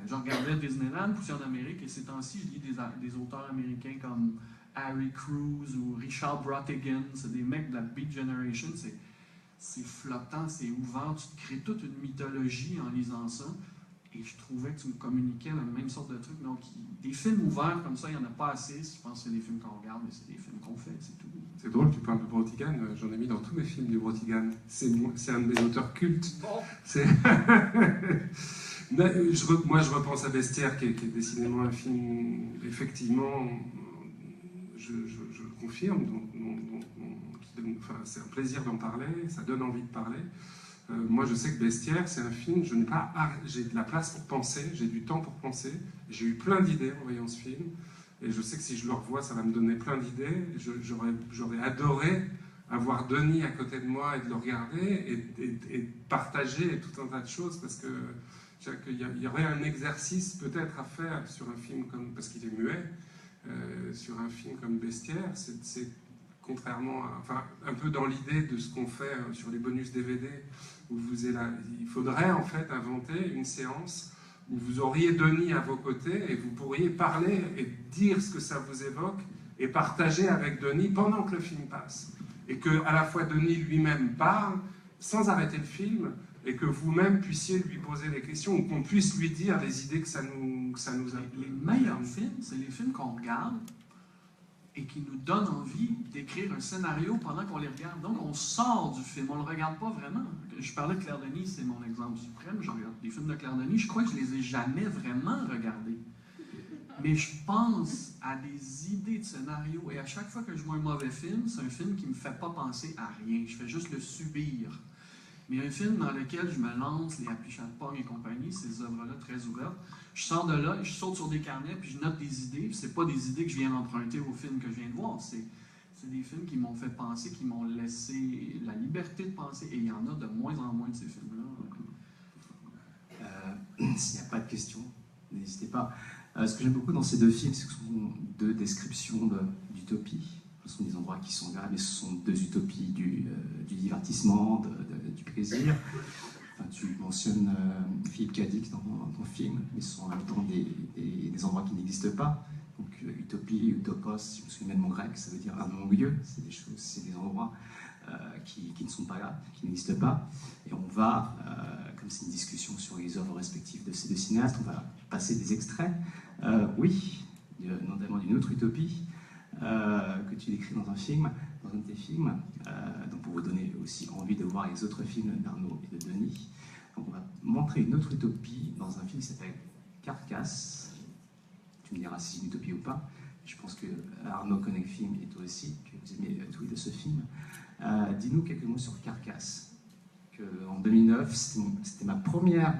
Speaker 1: Je regardais Disneyland, Poussière en Amérique, et ces temps-ci, je lis des auteurs américains comme Harry Crews ou Richard Brautigan. C'est des mecs de la Beat Generation. C'est flottant, c'est ouvert. Tu te crées toute une mythologie en lisant ça. Et je trouvais que tu me communiquais la même sorte de truc. Donc, des films ouverts comme ça, il n'y en a pas assez. Je pense que c'est des films qu'on regarde, mais c'est des films qu'on fait, c'est tout.
Speaker 3: C'est drôle, tu parles de Brautigan, j'en ai mis dans tous mes films du Brautigan. C'est un de mes auteurs cultes. Bon. Moi, je repense à Bestiaire, qui est décidément un film, effectivement, je le confirme, c'est un plaisir d'en parler, ça donne envie de parler. Moi, je sais que Bestiaire, c'est un film, j'ai de la place pour penser, j'ai du temps pour penser, j'ai eu plein d'idées en voyant ce film, et je sais que si je le revois, ça va me donner plein d'idées. J'aurais adoré avoir Denis à côté de moi et de le regarder et de partager tout un tas de choses, parce que il y aurait un exercice peut-être à faire sur un film comme, parce qu'il est muet, sur un film comme Bestiaire, c'est contrairement à, enfin, un peu dans l'idée de ce qu'on fait sur les bonus DVD, où il faudrait en fait inventer une séance où vous auriez Denis à vos côtés et vous pourriez parler et dire ce que ça vous évoque et partager avec Denis pendant que le film passe. Et que à la fois Denis lui-même parle sans arrêter le film et que vous-même puissiez lui poser des questions ou qu'on puisse lui dire les idées que ça nous a...
Speaker 1: Les meilleurs films, c'est les films qu'on regarde et qui nous donnent envie d'écrire un scénario pendant qu'on les regarde. Donc, on sort du film, on ne le regarde pas vraiment. Je parlais de Claire Denis, c'est mon exemple suprême. Je regarde des films de Claire Denis, je crois que je ne les ai jamais vraiment regardés. Mais je pense à des idées de scénario, et à chaque fois que je vois un mauvais film, c'est un film qui ne me fait pas penser à rien. Je fais juste le subir. Mais un film dans lequel je me lance, les Apichatpong et compagnie, ces œuvres-là très ouvertes, je sors de là, je saute sur des carnets, puis je note des idées, puis c'est pas des idées que je viens d'emprunter au film que je viens de voir, c'est des films qui m'ont fait penser, qui m'ont laissé la liberté de penser, et il y en a de moins en moins de ces films-là.
Speaker 4: S'il n'y a pas de questions, n'hésitez pas. Ce que j'aime beaucoup dans ces deux films, c'est que ce sont deux descriptions d'utopie. Ce sont des endroits qui sont vrais, mais ce sont deux utopies du divertissement, du plaisir. Enfin, tu mentionnes Philippe Cadic dans ton film, mais ce sont en même temps des endroits qui n'existent pas. Donc utopie, utopos, si je me souviens de mon grec, ça veut dire un non-lieu. C'est des endroits qui ne sont pas là, qui n'existent pas. Et on va, comme c'est une discussion sur les œuvres respectives de ces deux cinéastes, on va passer des extraits, notamment d'une autre utopie, que tu décris dans un film
Speaker 2: certains de tes films, donc pour vous donner aussi envie de voir les autres films d'Arnaud et de Denis. Donc on va montrer une autre utopie dans un film qui s'appelle Carcasse. Tu me diras si c'est une utopie ou pas. Je pense que Arnaud connaît le film et toi aussi, que vous aimez tous les deux ce film. Dis-nous quelques mots sur Carcasse. En 2009, c'était ma première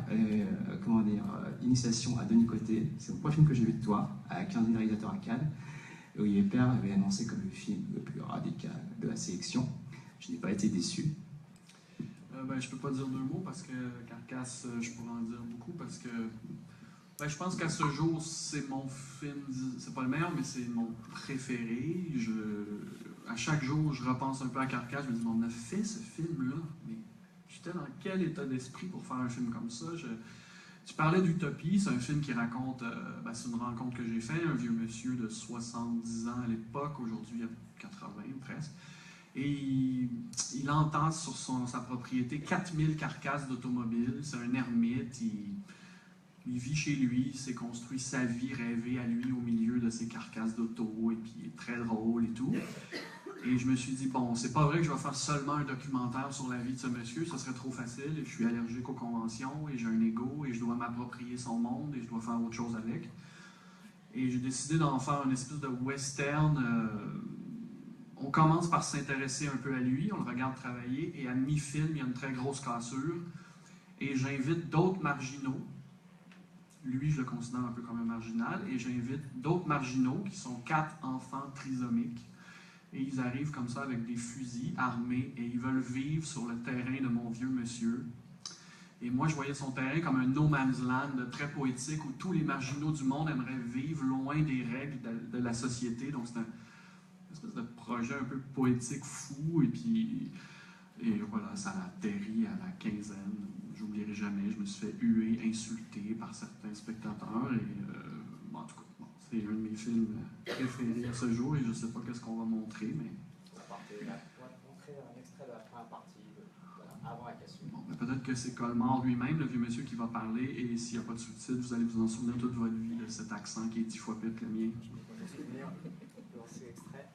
Speaker 2: initiation à Denis Côté. C'est le premier film que j'ai vu de toi, à 15 réalisateurs à Cannes. Et Olivier Père avait annoncé comme le film le plus radical de la sélection. Je n'ai pas été déçu.
Speaker 1: Je peux pas dire 2 mots parce que Carcasse, je pourrais en dire beaucoup parce que je pense qu'à ce jour, c'est mon film, c'est pas le meilleur, mais c'est mon préféré. À chaque jour, je repense un peu à Carcasse, je me dis, on a fait ce film-là, mais j'étais dans quel état d'esprit pour faire un film comme ça? Tu parlais d'Utopie, c'est un film qui raconte, c'est une rencontre que j'ai faite, un vieux monsieur de 70 ans à l'époque, aujourd'hui il a 80 presque, et il entend sur sa propriété 4000 carcasses d'automobiles, c'est un ermite, il vit chez lui, il s'est construit sa vie rêvée à lui au milieu de ces carcasses d'auto, et puis il est très drôle et tout. Et je me suis dit, bon, c'est pas vrai que je vais faire seulement un documentaire sur la vie de ce monsieur, ça serait trop facile, et je suis allergique aux conventions, et j'ai un ego, et je dois m'approprier son monde, et je dois faire autre chose avec. Et j'ai décidé d'en faire une espèce de western. On commence par s'intéresser un peu à lui, on le regarde travailler, et à mi-film, il y a une très grosse cassure, et j'invite d'autres marginaux. Lui, je le considère un peu comme un marginal, et j'invite d'autres marginaux qui sont 4 enfants trisomiques. Et ils arrivent comme ça avec des fusils armés, et ils veulent vivre sur le terrain de mon vieux monsieur. Et moi, je voyais son terrain comme un no man's land très poétique, où tous les marginaux du monde aimeraient vivre loin des règles de la société. Donc c'est une espèce de projet un peu poétique fou, et voilà, ça a atterri à la 15aine. J'oublierai jamais, je me suis fait huer, insulter par certains spectateurs, et en tout cas, c'est un de mes films préférés à ce jour, et je ne sais pas qu'est-ce qu'on va montrer, mais...
Speaker 5: On va montrer un extrait de la première partie, avant la question.
Speaker 1: Bon, peut-être que c'est Colmar lui-même, le vieux monsieur, qui va parler, et s'il n'y a pas de sous-titres, vous allez vous en souvenir toute votre vie de cet accent qui est 10 fois pire que le mien.
Speaker 5: Lancer l'extrait.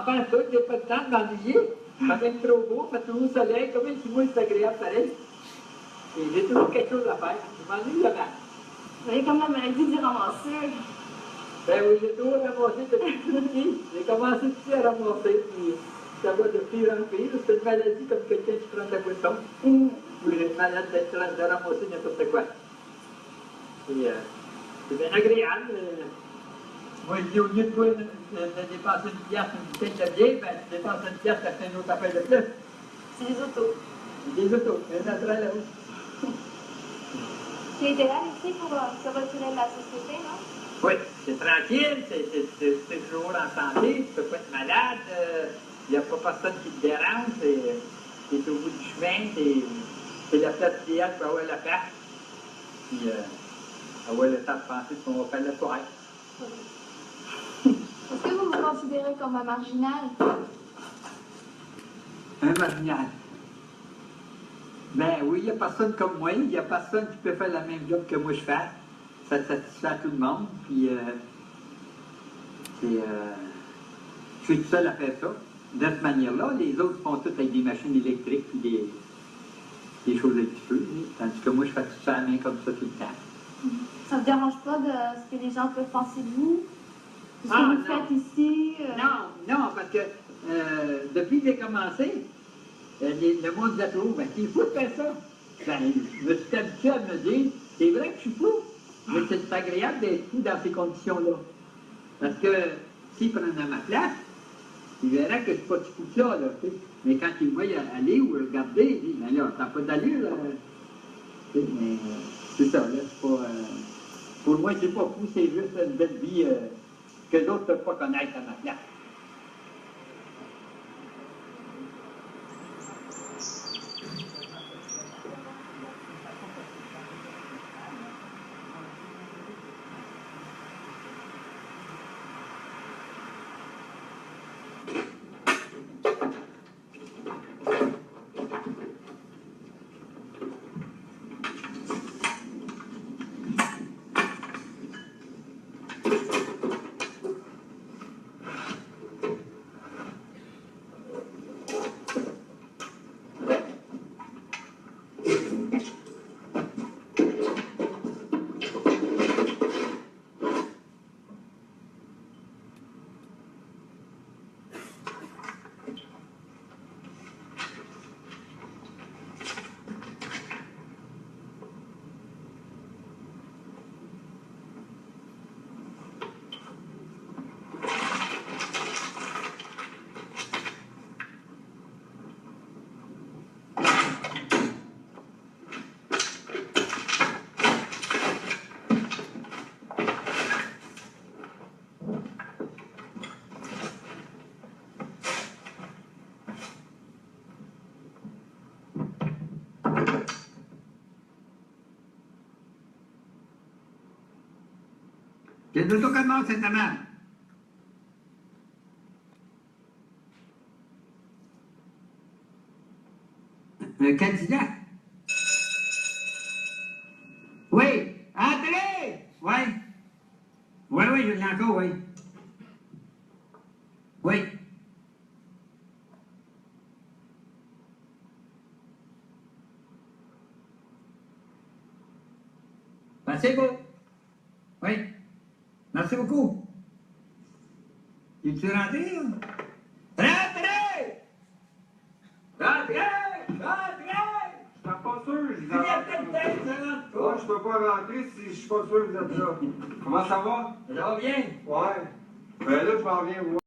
Speaker 6: Pas tout, il n'y a pas de temps de m'ennuyer. Ça fait trop beau, ça fait trop soleil, comme un petit mois, c'est agréable pareil. Et j'ai toujours quelque chose à faire. Je m'ennuie jamais.
Speaker 7: Vous avez comme la maladie du ramasseur.
Speaker 6: Ben oui, j'ai toujours ramassé depuis tout petit. J'ai commencé petit à ramasser, puis ça va de pire en pire. C'est une maladie comme quelqu'un qui prend de la boisson. Ou j'ai une maladie de ramasser n'importe quoi. Et c'est bien agréable. Moi, je dis, au lieu de dépenser une pièce, une bouteille de bière, ben, tu dépenses une pièce, tu achètes une autre affaire de plus.
Speaker 7: C'est des autos.
Speaker 6: C'est des autos, il y en a très là-haut.
Speaker 7: Tu es idéal ici pour se retirer de la société, non?
Speaker 6: Oui, c'est tranquille, c'est toujours en santé, tu ne peux pas être malade, il n'y a pas personne qui te dérange, tu es au bout du chemin, c'est la place idéale pour avoir la place, puis avoir le temps de penser ce qu'on va faire la soirée.
Speaker 7: Est-ce que vous vous considérez comme un marginal?
Speaker 6: Un marginal? Ben oui, il n'y a personne comme moi, il n'y a personne qui peut faire la même job que moi je fais. Ça satisfait à tout le monde, puis je suis tout seul à faire ça. De cette manière-là, les autres font tout avec des machines électriques et des choses avec du feu, tandis que moi je fais tout ça à la main comme ça tout le temps.
Speaker 7: Ça ne vous dérange pas de ce que les gens peuvent penser de vous? Ce que vous faites ici?
Speaker 6: Non, parce que depuis que j'ai commencé, le monde disait toujours, ben c'est fou de faire ça. Ben, je me suis habitué à me dire, c'est vrai que je suis fou, mais c'est agréable d'être fou dans ces conditions-là. Parce que s'ils prennent à ma place, ils verraient que je ne suis pas si fou que ça, là, tu sais. Mais quand ils me voient aller ou regarder, ils disent, ben là, ça n'a pas d'allure, là. Mais c'est ça, là, c'est pas... pour moi, c'est pas fou, c'est juste une belle vie que d'autres ne peuvent pas connaître à ma place. C'est d'autocollement, cette amende. Un candidat? Oui. Entrez! Oui. Oui, oui, je l'ai encore, oui. Oui. Merci beaucoup. Oui. Merci beaucoup. Es-tu rentré? Rentrez! Rentrez! Rentrez!
Speaker 8: Je suis pas sûr, je
Speaker 6: Il y a peut-être tête, ça rentre pas.
Speaker 8: Moi, je peux pas rentrer si je suis pas sûr que vous êtes là. Comment ça va?
Speaker 6: Ça va bien?
Speaker 8: Ouais. Ben là, je m'en viens voir.